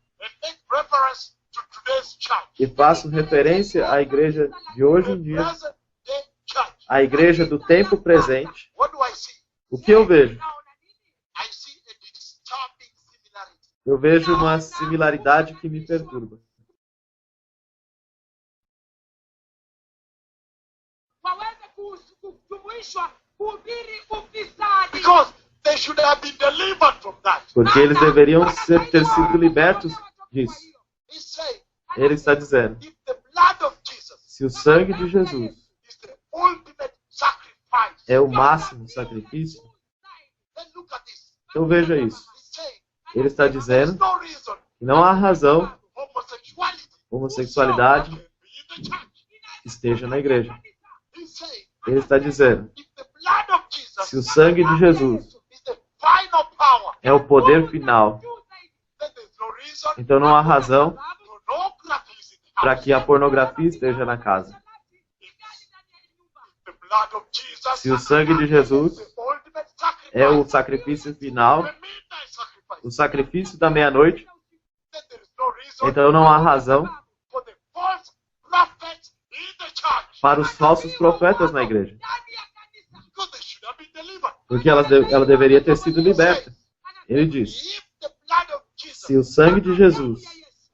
make reference to today's church, e faço referência à igreja de hoje em the dia, present day church, a igreja do tempo presente, what do I see? o que eu vejo? I see a disturbing similarity. Eu vejo uma similaridade que me perturba. waweze kujumuishwa kuhubiri ufisadi. Because they should have been delivered from that. Porque eles deveriam ter sido libertos disso. He's saying, Ele está dizendo, if the blood of Jesus se o sangue de Jesus is the ultimate sacrifice, é o máximo sacrifício, then look at this. então veja isso. He's saying, Ele está there's dizendo no reason que não há razão homosexuality homossexualidade can be in the church. esteja na igreja. He's saying, Ele está dizendo, if the blood of Jesus se o sangue de Jesus is the final power, é o poder final, then there's no reason então não há razão pornography is in the para house. que a pornografia esteja na casa. The blood of Jesus Se o sangue de Jesus is the ultimate sacrifice, é o sacrifício final, the midnight sacrifice, o sacrifício da meia-noite, then there is no reason então não há razão for the false prophets in the church, para os falsos profetas na igreja, because they should have been delivered. porque ela deveria ter sido liberta. Ele diz, If the blood of Jesus se o sangue de Jesus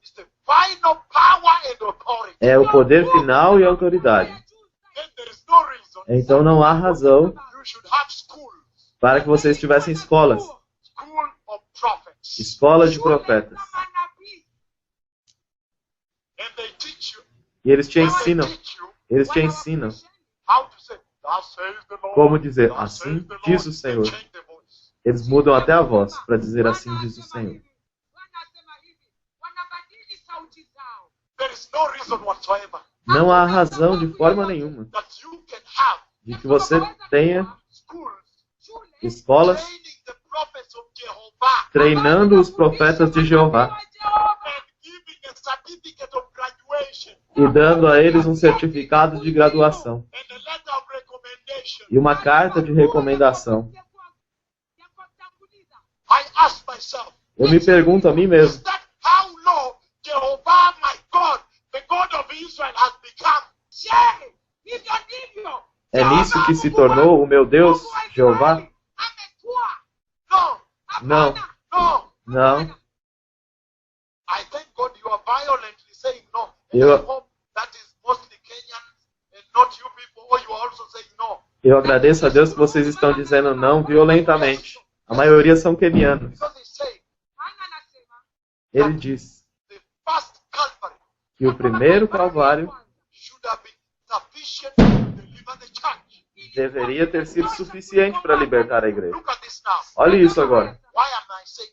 is the final power and authority, é o poder final e autoridade, then there is no reason então não há razão you should have schools, para que vocês tivessem escolas, school of prophets, escolas de profetas, and they teach you, e eles te they ensinam, teach you eles te ensinam how to say, thus says the Lord, como dizer, thus assim says the Lord. diz o They Senhor. change the voice. Eles mudam até a voz para dizer assim diz o Senhor. Wanabadili sauti zao. There is no reason whatsoever Não há razão de forma nenhuma that you can have de que você tenha schools escolas training the prophets of Jehovah treinando os profetas de Jeová and giving a certificate of graduation e dando a eles um certificado de graduação and a letter of recommendation. e uma carta de recomendação. I ask myself, Eu me pergunto a mim is mesmo, that how low Jehovah, my God, the God of Israel, has become? Je, hivyo ndivyo é nisso que se tornou o meu Deus, Jeová? amekuwa. No, Não, no. não. I thank God you are violently saying no. And Eu- I hope that is mostly Kenyans and not you people, or you are also saying no. Eu agradeço a Deus que vocês estão dizendo não violentamente. A maioria são quenianos. Because he's saying Hana anasema Ele diz the first Calvary que o primeiro Calvário should have been sufficient to deliver the church. deveria ter sido suficiente para libertar a igreja. Look at this now. Olha isso agora. Why am I saying?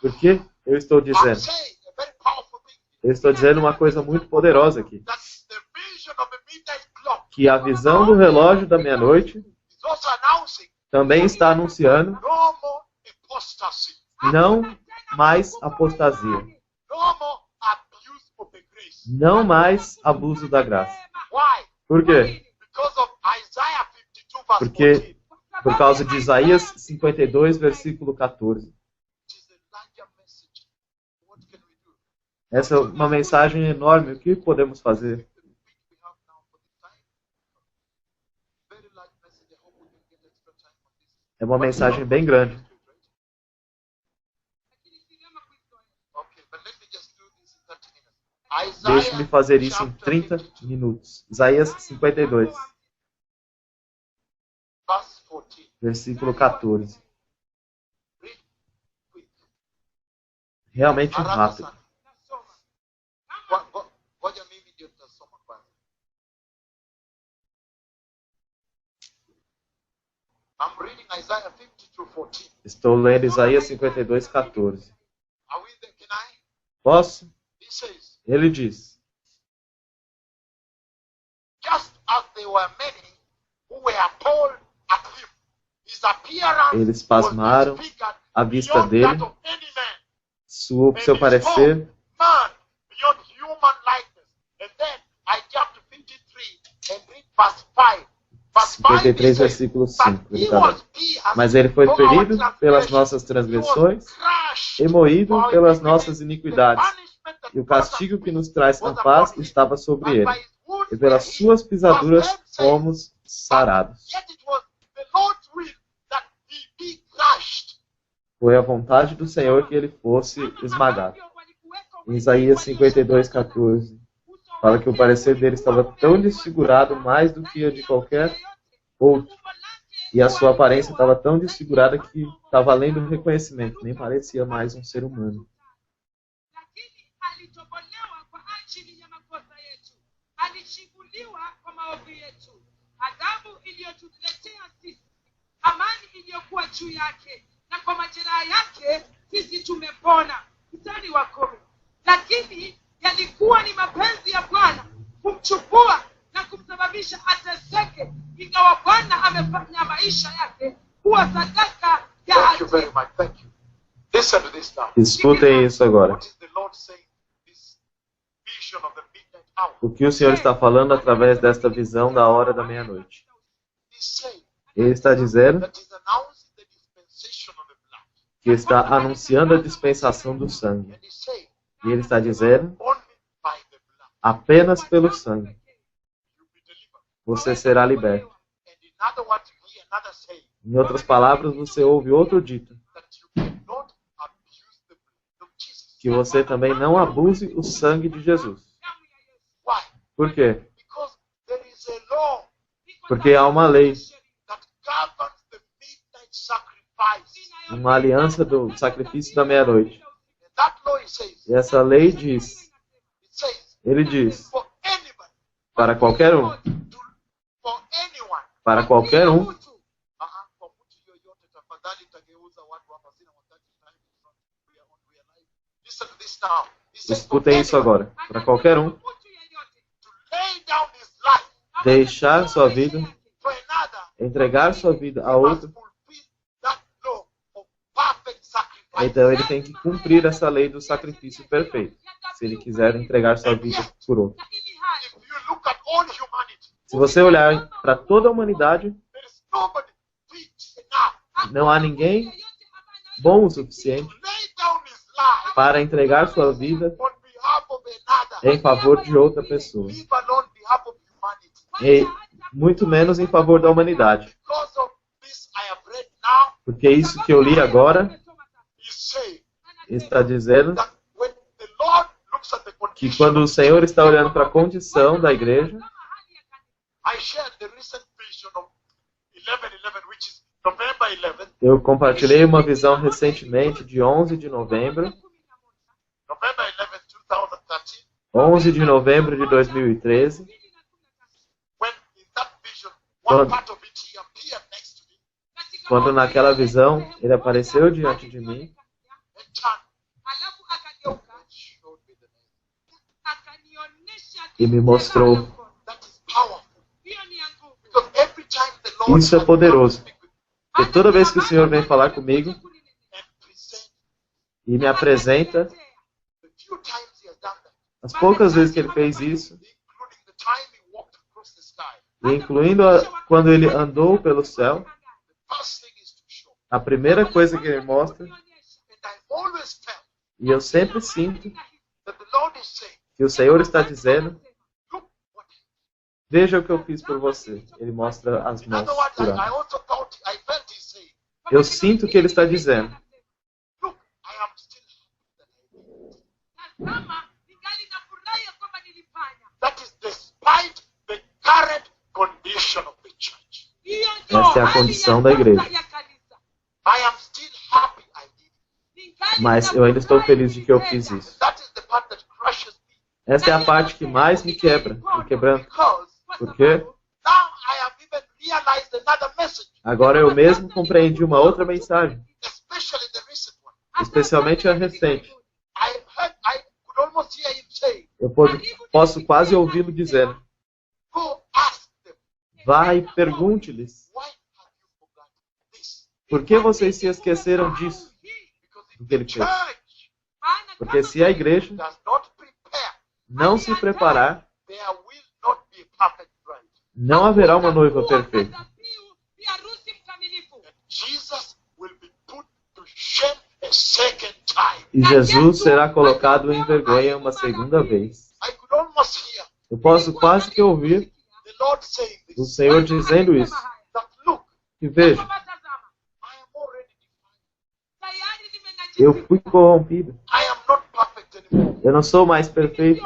Por que eu estou I'm dizendo? saying a very powerful thing. Eu estou dizendo uma coisa muito poderosa aqui. That the vision of the midnight clock Que a visão do relógio da meia-noite is also announcing também está anunciando no more apostasy, não mais apostasia, no more abuse of the grace. não mais abuso da graça. Why? Por quê? Because of Isaiah 52 verse Porque 14. por causa de Isaías 52, versículo 14. It is a larger message. What can we do? Essa é uma mensagem enorme. O que podemos fazer? The week we have now for the time. Very large message. I hope we can get extra time on this. É uma mensagem bem grande. lakini si vyema kuizoea. Okay, but let me just do this in 30 minutes. Isaiah Deixe-me fazer isso em chapter 30 52, minutos. Isaías 52, verse 14. versículo 14. Read quick. Realmente Haraka rápido. sana. Nasoma. Ngoja mimi ndio nitasoma kwanza. I'm reading Isaiah 52:14. Estou lendo Isaías 52, 14. Are we there? Can I? Posso? He says, Ele diz: just as there were many who were appalled at him, his appearance Eles pasmaram was disfigured à vista beyond dele, that of any man, seu parecer, man beyond human likeness. And then I jump to 53 and read verse 5. 53, versículo 5. Ele tá dando. Mas ele foi ferido pelas nossas transgressões e moído pelas nossas iniquidades. E o castigo que nos traz a paz estava sobre ele. E pelas suas pisaduras fomos sarados. Foi a vontade do Senhor que ele fosse esmagado. Em Isaías 52, 14, fala que o parecer dele estava tão desfigurado mais do que o de qualquer outro. E a sua aparência estava tão desfigurada que estava além do reconhecimento. Nem parecia mais um ser humano. Adhabu iliyotuletea sisi, amani iliyokuwa juu yake, na kwa majeraha yake sisi tumepona. Mstari wa 10. Lakini yalikuwa ni mapenzi ya Bwana kumchukua na kumsababisha ateseke, ingawa Bwana amefanya maisha yake kuwa sadaka ya Thank you haki. very much. Thank you. Listen to this now. Escutem isso agora. What is the Lord saying? This vision of the midnight hour. O que o Senhor está falando através desta visão da hora da meia-noite? He's saying Ele está dizendo that he's announcing the dispensation of the blood. que está anunciando a dispensação do sangue. And he's saying E ele está dizendo, only by the blood apenas pelo sangue you'll be delivered. você será liberto. And in other words, you hear another saying Em outras palavras, você ouve outro dito, that you cannot abuse the blood of Jesus. que você também não abuse o sangue de Jesus. Why? Por quê? Because there is a law Porque há uma lei, that governs the midnight sacrifice. uma aliança do sacrifício da meia-noite. And that law, he says, E essa lei diz, it says, ele diz, for anybody, para qualquer um, for anyone, para qualquer um, kwa mtu yoyote, tafadhali utageuza watu hapa, sina wakati time, we are live. Listen to this now. He says, for escutem isso anyone agora, para qualquer um, to lay down his life deixar sua vida, for another, entregar sua vida a he must outro, fulfill that law of perfect sacrifice. então ele tem que cumprir essa lei do sacrifício perfeito, se ele quiser entregar sua vida por outro. If you look at all humanity, Se você olhar para toda a humanidade, there is nobody fit enough não há ninguém bom o suficiente to lay down his life para entregar sua vida on behalf of another, em favor de outra pessoa, leave alone behalf of humanity. e muito menos em favor da humanidade. Because of this I have read now, Porque isso que eu li agora he said está dizendo that when the Lord looks at the que condition, quando o Senhor está olhando para a condição da igreja, I shared the recent vision of 11/11, which is November 11, eu compartilhei uma visão recentemente de 11 de novembro, November 11, 2013, 11 de novembro de 2013, when in that vision, one Quando- part of it, he appeared next to me quando naquela visão ele apareceu diante de mim and turned Alafu akageuka and showed me the name. akanionyesha e me mostrou. That is powerful. hiyo ni ya nguvu. Because every time the Lord Isso é has poderoso. come to speak with E toda vez que o Senhor vem falar comigo me and present, e me apresenta, the few times he has done that, as poucas vezes que ele fez isso, including the time he walked across the sky, e incluindo quando ele andou pelo céu, the first thing is to show. a primeira coisa que ele mostra, And I always felt e eu sempre sinto that the Lord is saying, que o Senhor está dizendo, look what veja o que eu fiz por você. Ele mostra as in mãos other words, I curadas. also thought, I felt he saying, Eu sinto o que ele está dizendo. look, I am still that I did. Tazama, ningali nafurahi ya kwamba nilifanya. That is despite the current condition of the church. Hiyo ndio Essa é a hali condição ya da kwanza igreja. ya kanisa. I am still happy I did it. Ningali Mas eu ainda estou feliz de que eu fiz isso. That is the part that crushes me. Essa é a parte que mais me quebra, me quebrando. Because Por quê? now I have even realized another message, Agora eu mesmo compreendi uma outra mensagem, especially the recent one. especialmente a recente. I could almost hear him say, Posso quase ouvi-lo dizendo, go ask them, vá e pergunte-lhes, why have you forgotten this? por que vocês se esqueceram disso? Because Do if que ele the fez. church Porque se a igreja does not prepare, não se preparar, there will not be a perfect bride. Não haverá uma noiva perfeita. dhabihu ya harusi mkamilifu. Jesus will be put to shame a second time. E Jesus será colocado em vergonha uma segunda vez. I could almost hear Eu posso quase que ouvir the Lord saying o this. Senhor dizendo isso. That look, E veja, Tazama, I am already defined. tayari eu nimenajisiwa. fui corrompido. I am not perfect anymore. Eu não sou mais perfeito.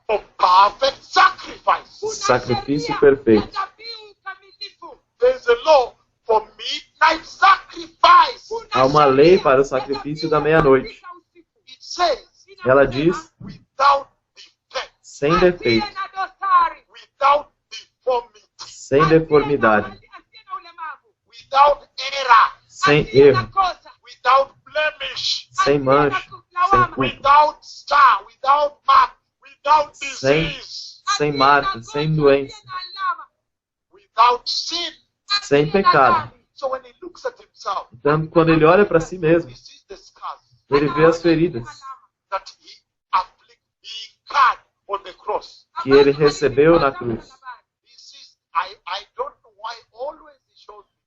For perfect sacrifice. Sacrifício perfeito. Dhabihu kamilifu. There's a law for midnight sacrifice. Há uma lei para o sacrifício da meia-noite. It says, Ela diz, without defect, sem defeito, without deformity, sem deformidade, without error, sem erro, without blemish, sem mancha, sem culpa, without star, without mark, without sem, disease, sem marca, sem doença, without sin. sem pecado. So when he looks at himself, Então, quando ele olha para si mesmo, he sees the scars ele vê as feridas that he incurred on the cross. que ele recebeu na cruz. He sees, I don't know why always he shows me.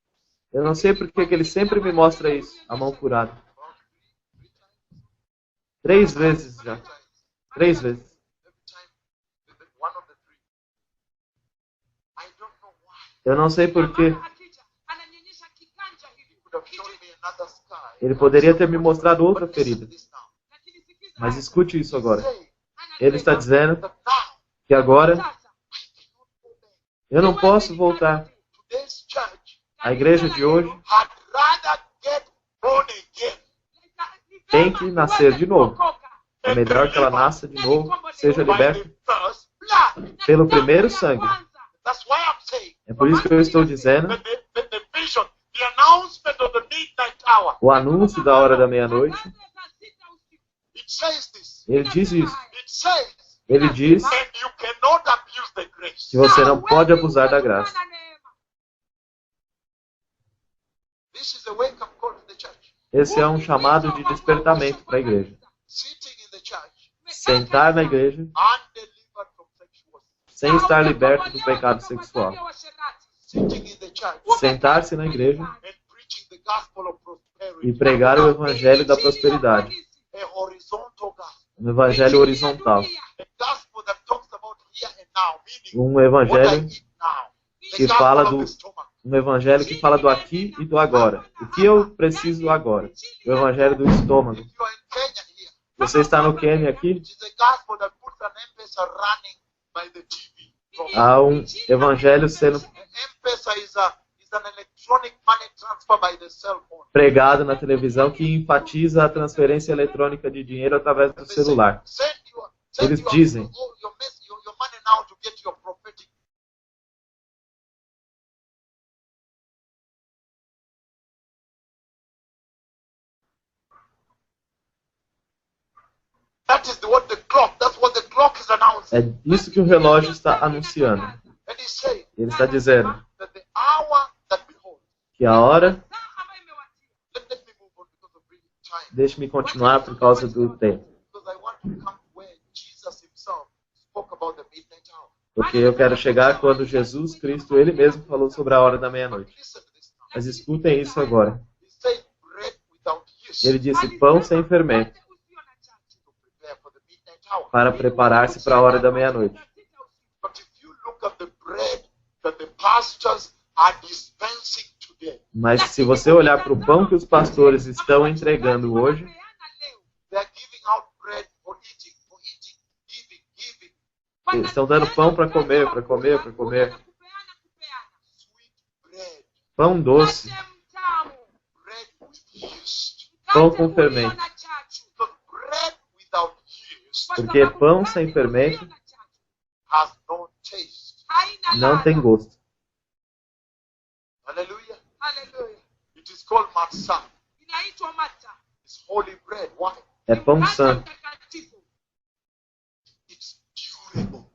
Eu não sei por que ele sempre me mostra isso, a mão furada. 3 vezes já. 3 vezes. Every time, one of the three. I don't know why. Eu não sei por que. He could have shown me another scar. Ele poderia ter me mostrado outra But listen ferida. to this now. Mas escute isso agora. Say Ele está dizendo that now que agora I cannot go back. eu não posso voltar. Today's church A igreja de hoje had rather get born again tem que nascer de novo. É melhor que ela nasça de novo, seja by liberta the first blood. pelo primeiro sangue. That's why I'm saying É por isso que eu estou dizendo that the vision, the announcement of the midnight hour, o anúncio da hora da meia-noite. it says this. Ele diz isso. It says, Ele diz and you cannot abuse the grace. que você não pode abusar da graça. This is a wake-up call to the church. Esse é um chamado de despertamento para a igreja. Sitting in the church, Sentar na igreja undelivered from sexual sin. sem estar liberto do pecado sexual. Sitting in the church Sentar-se na igreja and preaching the gospel of prosperity. e pregar o evangelho da prosperidade. A horizontal gospel. Um evangelho horizontal. A gospel that talks about here and now, meaning Um what I evangelho eat now. The que gospel fala of do the stomach. um evangelho que fala do aqui e do agora. O que eu preciso agora? O evangelho do estômago. If you are in Kenya here, Você está no Quênia aqui? it is a gospel that puts an M-Pesa running by the TV. Há um evangelho sendo M-Pesa is an electronic money transfer by the cell phone. pregado na televisão que enfatiza a transferência eletrônica de dinheiro através do celular. Eles dizem. Your money now to get your prophetic. That is what the clock. That's what the clock is announcing. É isso que o relógio está anunciando. And he's saying Ele está dizendo that the hour that behold. que a hora, Let me move on because of bringing time. deixe-me continuar por causa do tempo, Because I want to come to where Jesus himself spoke about the midnight hour. porque eu quero chegar quando Jesus Cristo, Ele mesmo, falou sobre a hora da meia-noite. Listen to this now. Mas escutem isso agora. He said bread without yeast Ele disse pão sem fermento, to prepare for the midnight hour. para preparar-se para a hora da meia-noite. But if you look at the bread that the pastors are dispensing today, Mas se você olhar para o pão que os pastores estão entregando hoje, they are giving out bread for eating, giving. eles estão dando pão para comer, para comer, para comer. Sweet bread, Pão doce, bread with yeast. pão com fermento. Because bread without yeast Porque pão sem fermento has no taste. não tem gosto. Hallelujah. Hallelujah. It is called matzah. Inaitwa mata. It's holy bread. Why? É pão santo. Mtakatifu. It's durable.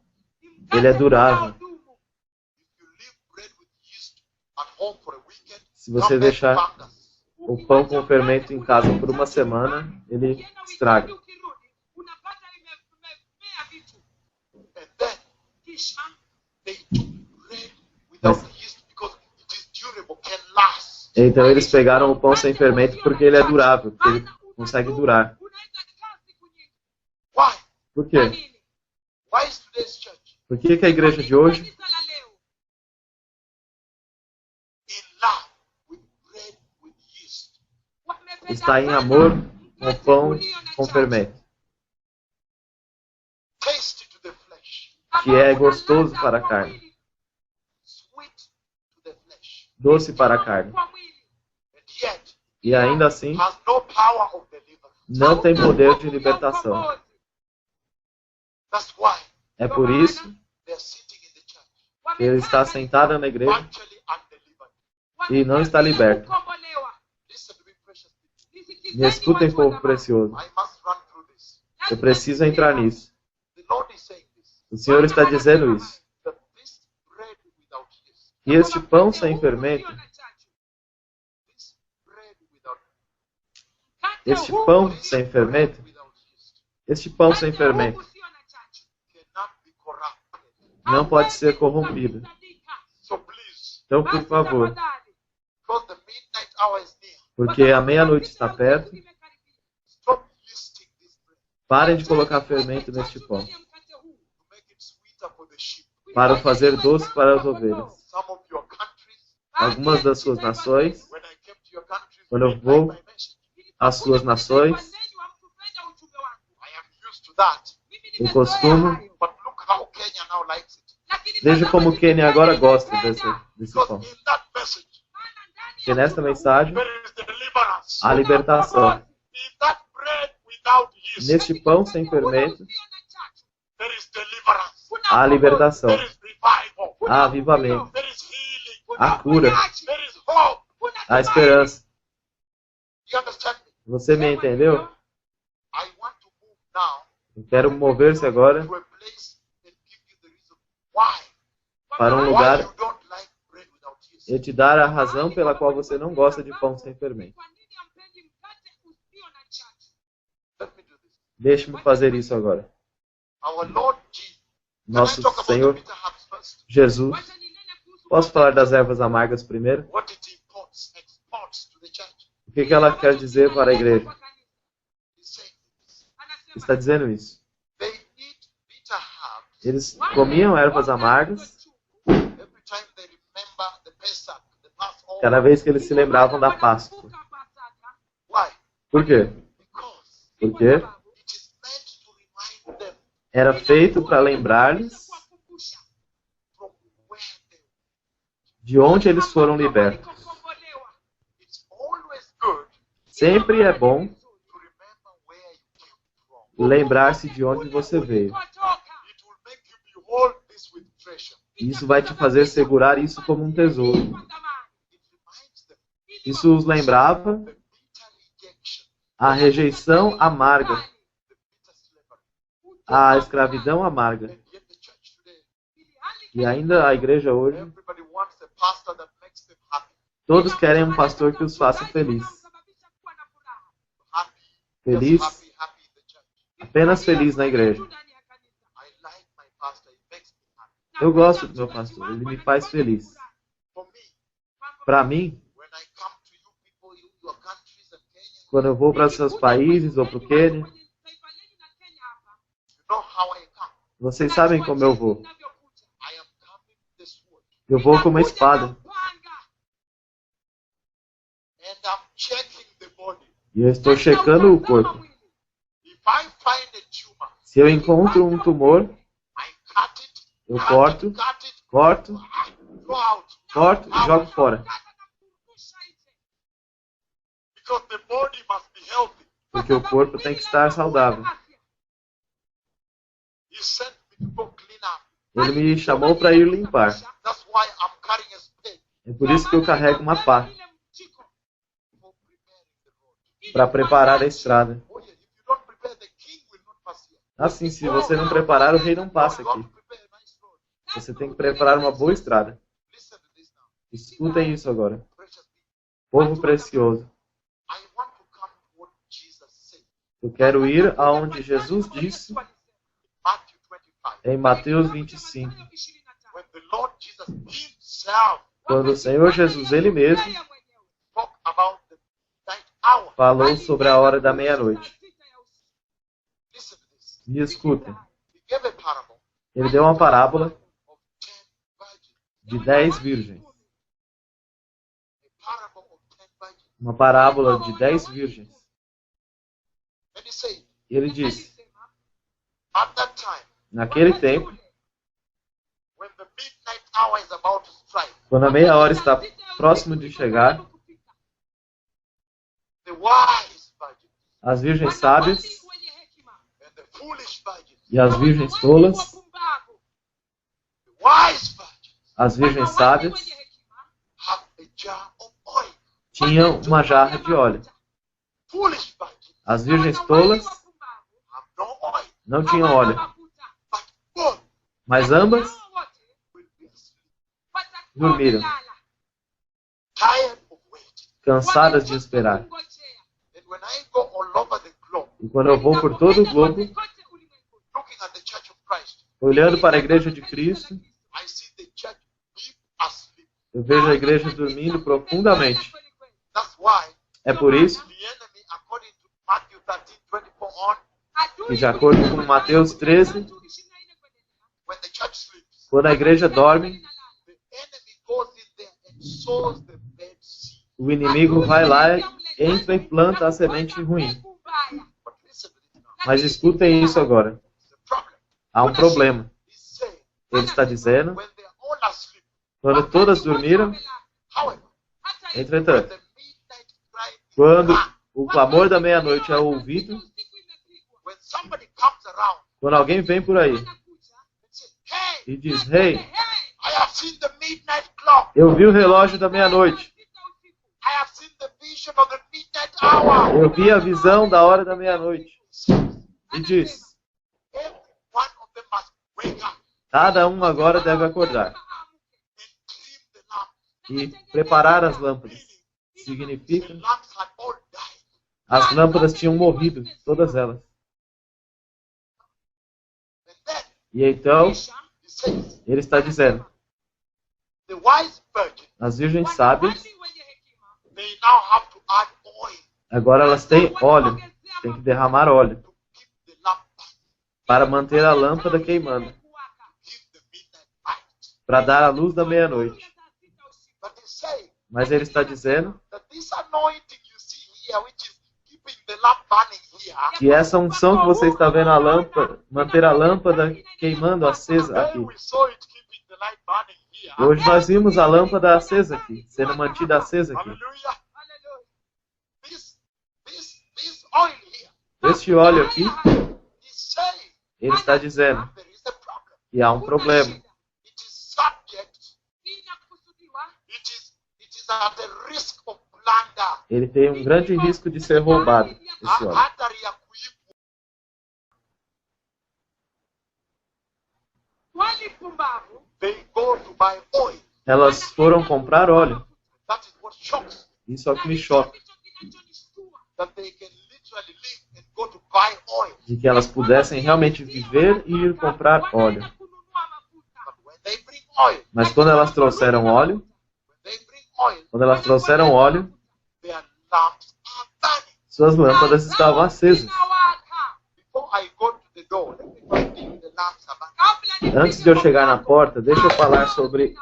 Ele é durável. If you leave bread with yeast at home for a weekend, Se você come back deixar fungus. o pão com fermento em casa por uma semana, ele estraga. And then they took bread without yeast because it is durable, can last. Então eles pegaram o pão sem fermento porque ele é durável, porque ele consegue durar. Why? Por quê? Why is today's church Por que que a igreja de hoje in love with bread with yeast? está em amor com o pão com fermento, Tasty to the flesh, que é gostoso para a carne, sweet to the flesh, doce para a carne, and yet e ainda assim has no power of deliverance. não tem poder de libertação. That's why É por isso they are sitting in the church, que ele está sentado na igreja virtually undelivered. e não está liberto. Listen to me, precious people. Me escutem, povo precioso. I must run through this. Eu preciso entrar nisso. The Lord is saying this. O Senhor está dizendo isso. That this bread without yeast, E este pão sem fermento, this bread without este pão sem fermento, without yeast este pão sem fermento cannot be corrupted. não pode ser corrompido. So please, Então, por favor, because the midnight hour is near, porque a meia-noite está perto, stop yeasting this bread parem de colocar fermento neste pão, to make it sweeter for the sheep. para o fazer doce para as ovelhas. Some of your countries, Algumas das suas nações, when I came to your countries, quando eu they vou like my message. às suas nações, I am used to that. o costume, But look how Kenya now likes it. veja como o Quênia agora gosta desse pão. Because in that message, Porque nesta mensagem, there is deliverance. há libertação. In that bread without yeast, Neste pão sem fermento, there is deliverance. há libertação, There is revival. há avivamento, There is healing. há cura, There is hope. há esperança. You understand me? Você me entendeu? I want to move now Eu quero mover-se agora to a place and give you the reason why. para um Why lugar you don't like bread without yeast. e te dar a razão pela qual você não gosta de pão sem fermento. Let me do this. Deixe-me fazer isso agora. Our Lord Jesus. Nosso Can I talk about Senhor the bitter herbs first? Jesus. Posso falar das ervas amargas primeiro? What it exports to the church. O que ela quer dizer para a igreja? He's saying Está dizendo isso. they eat bitter herbs Eles comiam ervas amargas every time they remember the Pesach, the Passover. cada vez que eles se lembravam da Páscoa. Why? Por quê? Because Porque it is meant to remind them era feito para lembrar-lhes from where they were. de onde eles foram libertos. It's always good Sempre é bom to remember where you came from. lembrar-se de onde você veio. It will make you behold this with treasure. Isso vai te fazer segurar isso como um tesouro. It reminds them Isso os lembrava the bitter rejection, a rejeição amarga, the bitter slavery. a escravidão amarga. And yet the church today, E ainda a igreja hoje, everybody wants a pastor that makes them happy. todos querem um pastor que os faça feliz. Happy. Feliz, Just happy in the church. apenas feliz na igreja. I like my pastor. He makes me happy. Eu gosto do meu pastor, ele me faz feliz. For me, Para mim, when I come to you people, your countries and Kenya, quando eu vou para seus países ou para o Quênia, you know how I come. vocês sabem como eu vou. I am coming with the sword. Eu vou com uma espada And I'm checking the body. e eu estou checando o corpo. If I find a tumor, Se eu encontro um tumor, I cut it. eu cut corto, it, cut it, corto, throw out. corto e jogo fora. Because the body must be healthy. Porque o corpo tem que estar saudável. He sent me to go clean up. Ele me chamou para ir limpar. That's why I'm carrying a spade É por isso que eu carrego uma pá, for preparing the road. para preparar a estrada. Oh yeah, if you don't prepare, the king will not pass here. Assim, se você não preparar, o rei não passa You have aqui. to prepare a nice road. Você tem que preparar uma boa estrada. Listen to this now. Escutem isso agora. Precious people. Povo precioso. Eu quero ir aonde Jesus disse Matthew 25. em Mateus 25, When the Lord Jesus himself quando o Senhor Jesus, Ele mesmo, spoke about the night hour. falou sobre a hora da meia-noite. Listen to this. E escutem, He gave a parable Ele deu uma parábola of 10 virgins. de 10 virgens. A parable of 10 virgins. Uma parábola de 10 virgens. And he said, E Ele disse, at that time, naquele tempo, when the midnight hour is about to strike, quando a meia hora está próximo de chegar, the wise virgins as virgens sábias and the foolish virgins, e as virgens tolas, the wise virgins as virgens sábias, have a jar of oil. tinham uma jarra de óleo. Foolish virgins As virgens tolas have no oil, não tinham óleo, but both mas ambas will be asleep, dormiram, tired of waiting. cansadas de esperar. And when I go all over the globe, E quando eu vou por todo o globo, looking at the Church of Christ, olhando para a igreja de Cristo, I see the church deep asleep. eu vejo a igreja dormindo profundamente. That's why É por isso the enemy, according to Matthew 13:24 on, que, de acordo com Mateus 13, when the church sleeps, quando a igreja dorme, the enemy goes in there and sows the bad seed. o inimigo vai lá, entra e planta a semente ruim. But listen to this now. Mas escutem isso agora. It's a problem. Há um problema. He's saying, Ele está dizendo, when they're all asleep, quando todas dormiram, however, entretanto, the midnight cry, quando o clamor da meia-noite é ouvido, when somebody comes around quando alguém vem por aí and says, hey, e diz, hey, I have seen the midnight clock. eu vi o relógio da meia-noite, I have seen the vision of the midnight hour. eu vi a visão da hora da meia-noite, e diz, Every one of them must wake up cada um agora deve acordar and trim the lamp. e preparar as lâmpadas. Significa, The lamps had all died. as lâmpadas tinham morrido, todas elas. And then E então, he says, ele está dizendo, the wise virgin, as virgens sábias, they now have to add oil agora elas têm óleo, têm que derramar óleo to keep the lamp burning, para manter a lâmpada queimando, give the midnight light. para dar a luz da meia-noite. But he's saying Mas ele está dizendo that this anointing you see here, which is keeping the lamp burning here, que essa unção que você está vendo a lâmpada, manter a lâmpada queimando acesa today aqui. we saw it keeping the light burning here. Hoje nós vimos a lâmpada acesa aqui, sendo mantida acesa aqui. Hallelujah. This oil here, Este óleo aqui, he's saying ele está dizendo there is a problem. que há um problema. It is subject, it is at the risk of plunder. Ele tem um grande risco de ser roubado, esse óleo. Hatari ya kuibwa. They go to buy oil. Elas foram comprar óleo. That is what shocks me, Isso é o que me choca, that they can literally leave and go to buy oil. de que elas pudessem realmente viver e ir comprar óleo. But when they bring oil, Mas quando elas trouxeram óleo, their lamps are burning. suas lâmpadas estavam acesas. Before I go to the door, let me first think the lamps are burning. Antes de eu chegar na porta, deixa eu falar sobre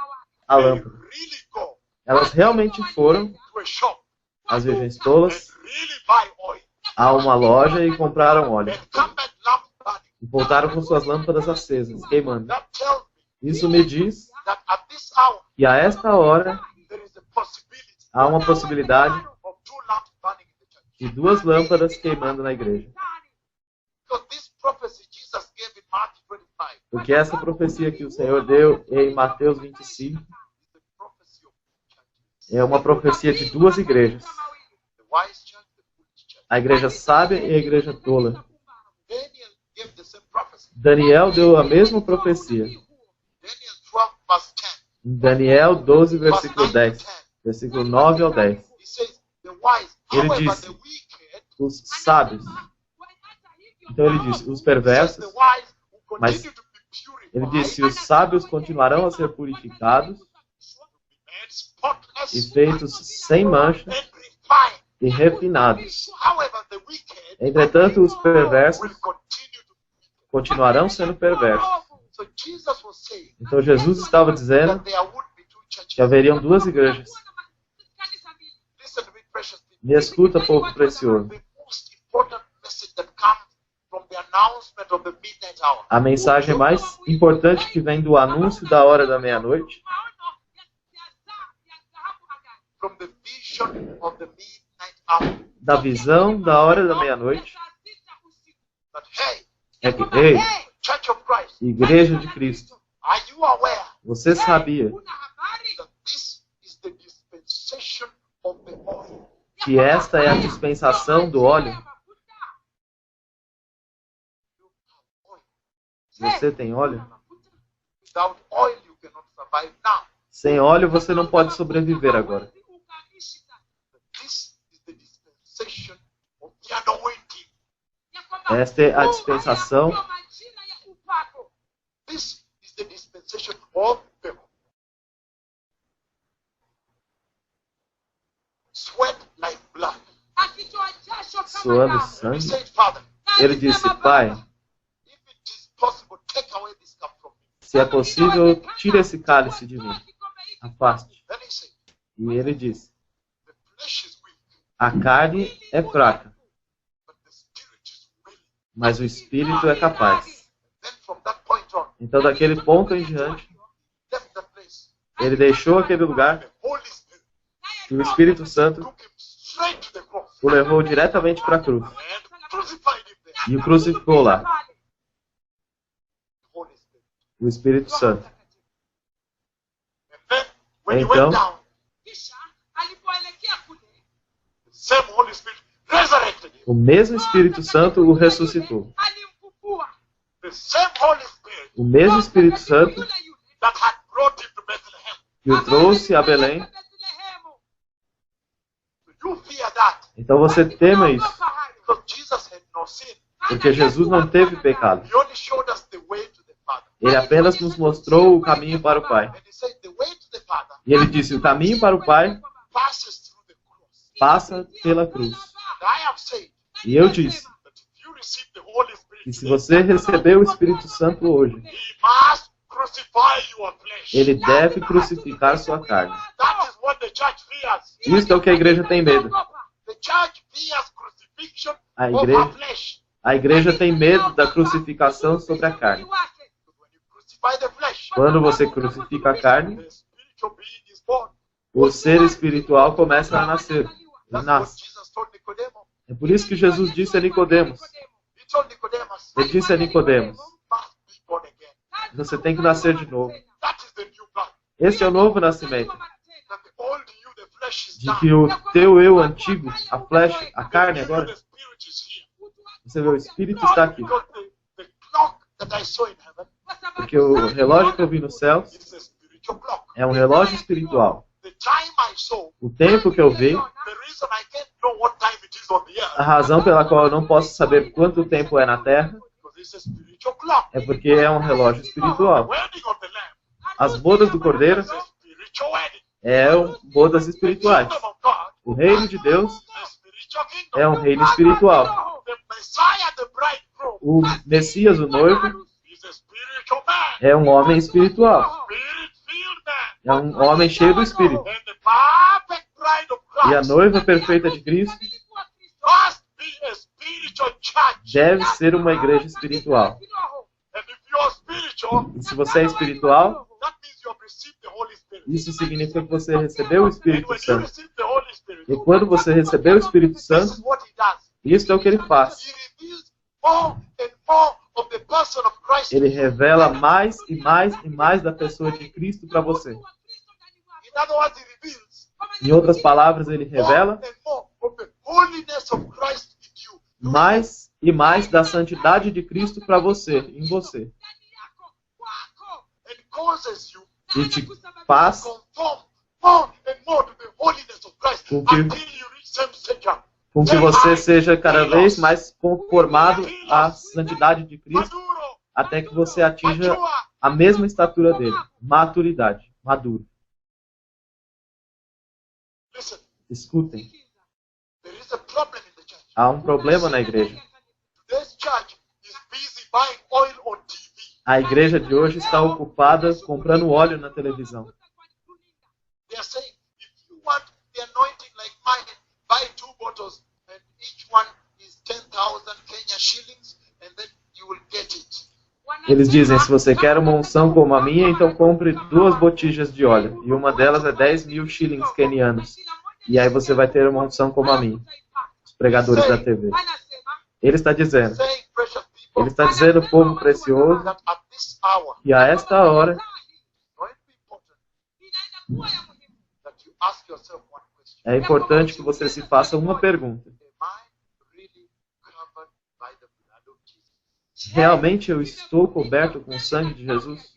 a They lâmpada. really go Elas realmente foram, to a shop as virgens and tolas, really buy oil a uma loja e compraram óleo. and come back lamps burning. E voltaram com suas lâmpadas acesas, queimando. That tells me Isso me diz that at this hour que a esta hora there is a possibility há uma possibilidade of two lamps burning in the church. de duas lâmpadas queimando na igreja. Because this prophecy Jesus gave in Matthew 25 Porque essa profecia que o Senhor deu em Mateus 25 is the prophecy of churches. é uma profecia de duas igrejas. The wise church, the foolish church. A igreja sábia e a igreja tola. Daniel gave the same prophecy. Daniel deu a mesma profecia. Daniel 12 verse 10. Em Daniel 12, Verse versículo 9 10. to 10. Versículo 9 ao 10. He says, the wise, Ele however, disse, the wicked os sábios Então ele disse, os perversos, mas ele disse, os sábios continuarão a ser purificados e feitos sem mancha e refinados. Entretanto, os perversos continuarão sendo perversos. Então Jesus estava dizendo que haveriam duas igrejas. Me escuta, povo precioso. A mensagem mais importante que vem do anúncio da hora da meia-noite da visão da hora da meia-noite é que, ei, Igreja de Cristo, você sabia que esta é a dispensação do óleo? Você tem óleo? Sem óleo você não pode sobreviver agora. Esta é a dispensação suando sangue. Ele disse, Pai, se é possível, tire esse cálice de mim. Afaste. E ele disse, a carne é fraca, mas o espírito é capaz. Então, daquele ponto em diante, ele deixou aquele lugar e o Espírito Santo o levou diretamente para a cruz e o crucificou lá. O Espírito Santo. Então, o mesmo Espírito Santo o ressuscitou. O mesmo Espírito Santo que o trouxe a Belém. Então você teme isso. Porque Jesus não teve pecado. Ele apenas nos mostrou o caminho para o Pai. E ele disse, o caminho para o Pai passa pela cruz. E eu disse que se você receber o Espírito Santo hoje, ele deve crucificar sua carne. Isso é o que a igreja tem medo. A igreja tem medo da crucificação sobre a carne. Quando você crucifica a carne, o ser espiritual começa a nascer. Ele nasce. É por isso que Jesus disse a Nicodemos. Ele disse a Nicodemos, você tem que nascer de novo. Esse é o novo nascimento. De que o teu eu antigo, a flecha, a carne agora, você vê, o Espírito está aqui. Porque o relógio que eu vi no céu é um relógio espiritual. O tempo que eu vi, a razão pela qual eu não posso saber quanto tempo é na Terra, é porque é um relógio espiritual. As bodas do Cordeiro são bodas espirituais. O reino de Deus é um reino espiritual. O Messias, o noivo, é um homem espiritual. É um homem cheio do Espírito. E a noiva perfeita de Cristo deve ser uma igreja espiritual. E se você é espiritual, isso significa que você recebeu o Espírito Santo. E quando você recebeu o Espírito Santo, isso é o que ele faz. Ele revela mais e mais e mais da pessoa de Cristo para você. Em outras palavras, ele revela mais e mais da santidade de Cristo para você, em você. E te faz com com que você seja cada vez mais conformado à santidade de Cristo, Maduro. até que você atinja Mature. a mesma estatura dele, maturidade, maduro. Listen, Escutem, there is a problem in the church. há um problema na igreja. Today's church is busy buying oil on TV. A igreja de hoje está ocupada comprando óleo na televisão. They are saying, if you want the anointing like mine, buy 2 bottles, and each one is 10,000 Kenya shillings, and then you will get it. Eles dizem, se você quer uma unção como a minha, então compre 2 botijas de óleo. E uma delas é 10.000 shillings kenianos. E aí você vai ter uma unção como a minha. Os pregadores da TV. Ele está dizendo, Saying, precious ele people, está dizendo, povo precioso, that at this hour, que a esta hora it's going to be important that you ask yourself one question. é importante que você se faça uma pergunta. Am I really covered by the blood of Jesus? Realmente eu estou coberto com o sangue de Jesus?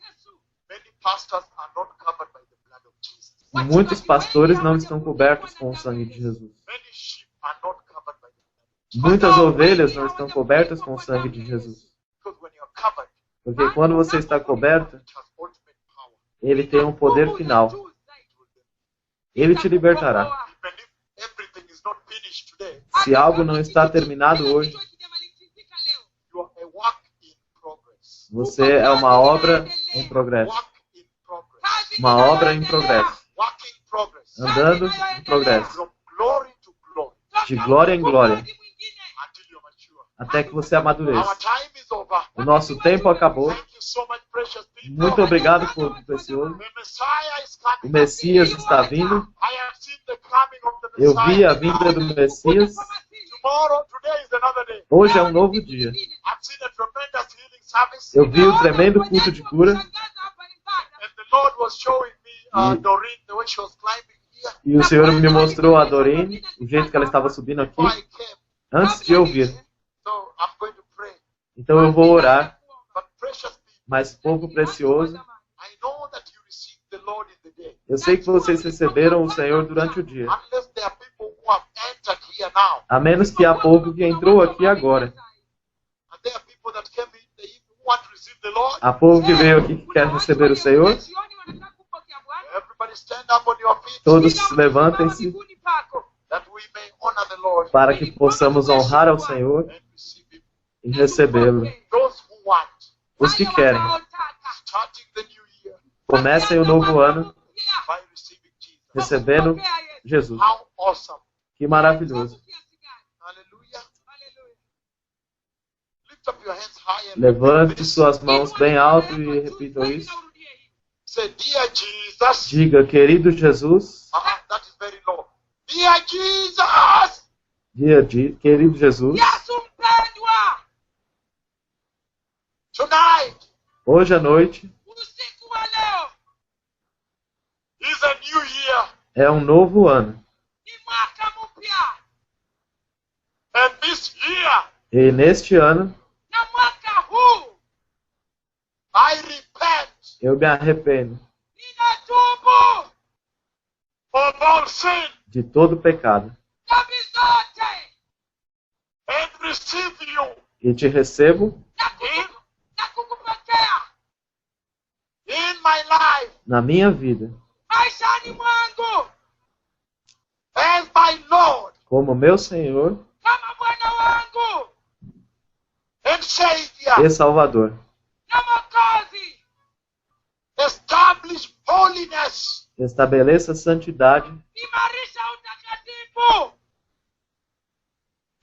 Many pastors are not covered by the blood of Jesus. Muitos pastores não estão cobertos com o sangue de Jesus. Many sheep are not covered by the blood. Muitas ovelhas não estão cobertas com o sangue de Jesus. Because when you're covered, Porque quando você está coberto, it has ultimate power. ele tem um poder final. Ele te libertará. Even if everything is not finished today, Se algo não está terminado hoje, you are a work in progress. você é uma obra em progresso. Work in progress. Uma obra em progresso. Work in progress. Andando em progresso. From glory to glory De glória em glória. until you mature. Até que você Our amadureça. time is over. O nosso tempo acabou. Thank you so much, precious people. Muito obrigado, povo precioso. The Messiah is coming. O Messias está vindo. I have seen the coming of the Eu Messiah. vi a vinda do Messias. Today is another day. Hoje é um novo dia. I've seen a tremendous healing service. Eu vi o tremendo culto de cura. And the Lord was showing me Doreen, the way she was climbing here. E o Senhor me mostrou a Doreen, o jeito que ela estava subindo aqui, Before I came. antes de ouvir. So I'm going to pray. Então eu vou orar. But precious people, Mas, povo precioso, I know that you received the Lord in the day. eu sei que vocês receberam o Senhor durante o dia. Unless there are people who have entered here now. A menos que há povo que entrou aqui agora. And there are people that came in the evening who want to receive the Lord. Há povo que veio aqui que quer receber o Senhor. Everybody stand up on your feet. Todos levantem-se That we may honor the Lord para que possamos honrar ao Senhor and receive Him. e recebê-lo. Those who want, Os que querem, starting the new year comecem o novo ano by receiving Jesus. recebendo Jesus. How awesome. Que maravilhoso. Hallelujah. Lift up your hands high and Levante suas mãos bem alto e repitam isso. say, Dear Jesus. Diga, querido Jesus. That is very low. Dear Jesus. Diga, querido Jesus. Tonight Hoje à noite is a new year. é um novo ano. And this year, E neste ano I repent eu me arrependo of all sin de todo pecado and receive you e te recebo in my life na minha vida maishani mwangu as my Lord como meu Senhor kama Bwana wangu and Savior. e Salvador. na Mwokozi. Establish holiness Estabeleça santidade Imarisha utakatifu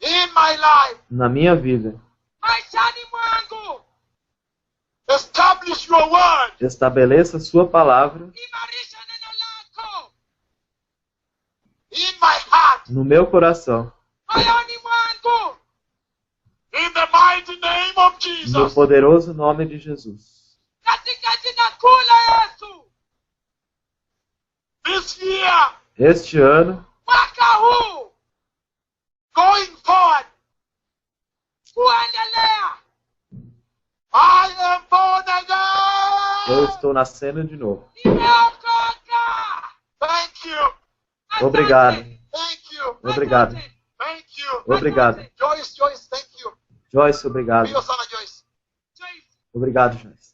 in my life. na minha vida. maishani mwangu. Establish your word Estabeleça sua palavra Imarisha neno lako in my heart. no meu coração. moyoni mwangu. In the mighty name of No Jesus. poderoso nome de Jesus. Katika jina kuu la Yesu. This year, Este ano, Mwaka huu going forward, kuendelea. I am born eu again. estou nascendo de novo. Nimeokoka. Thank you. Obrigado. Thank you. Obrigado. Thank you. you. Obrigado. Joyce, thank you. Joyce, obrigado. Be your son, Joyce. Joyce, Obrigado, Joyce.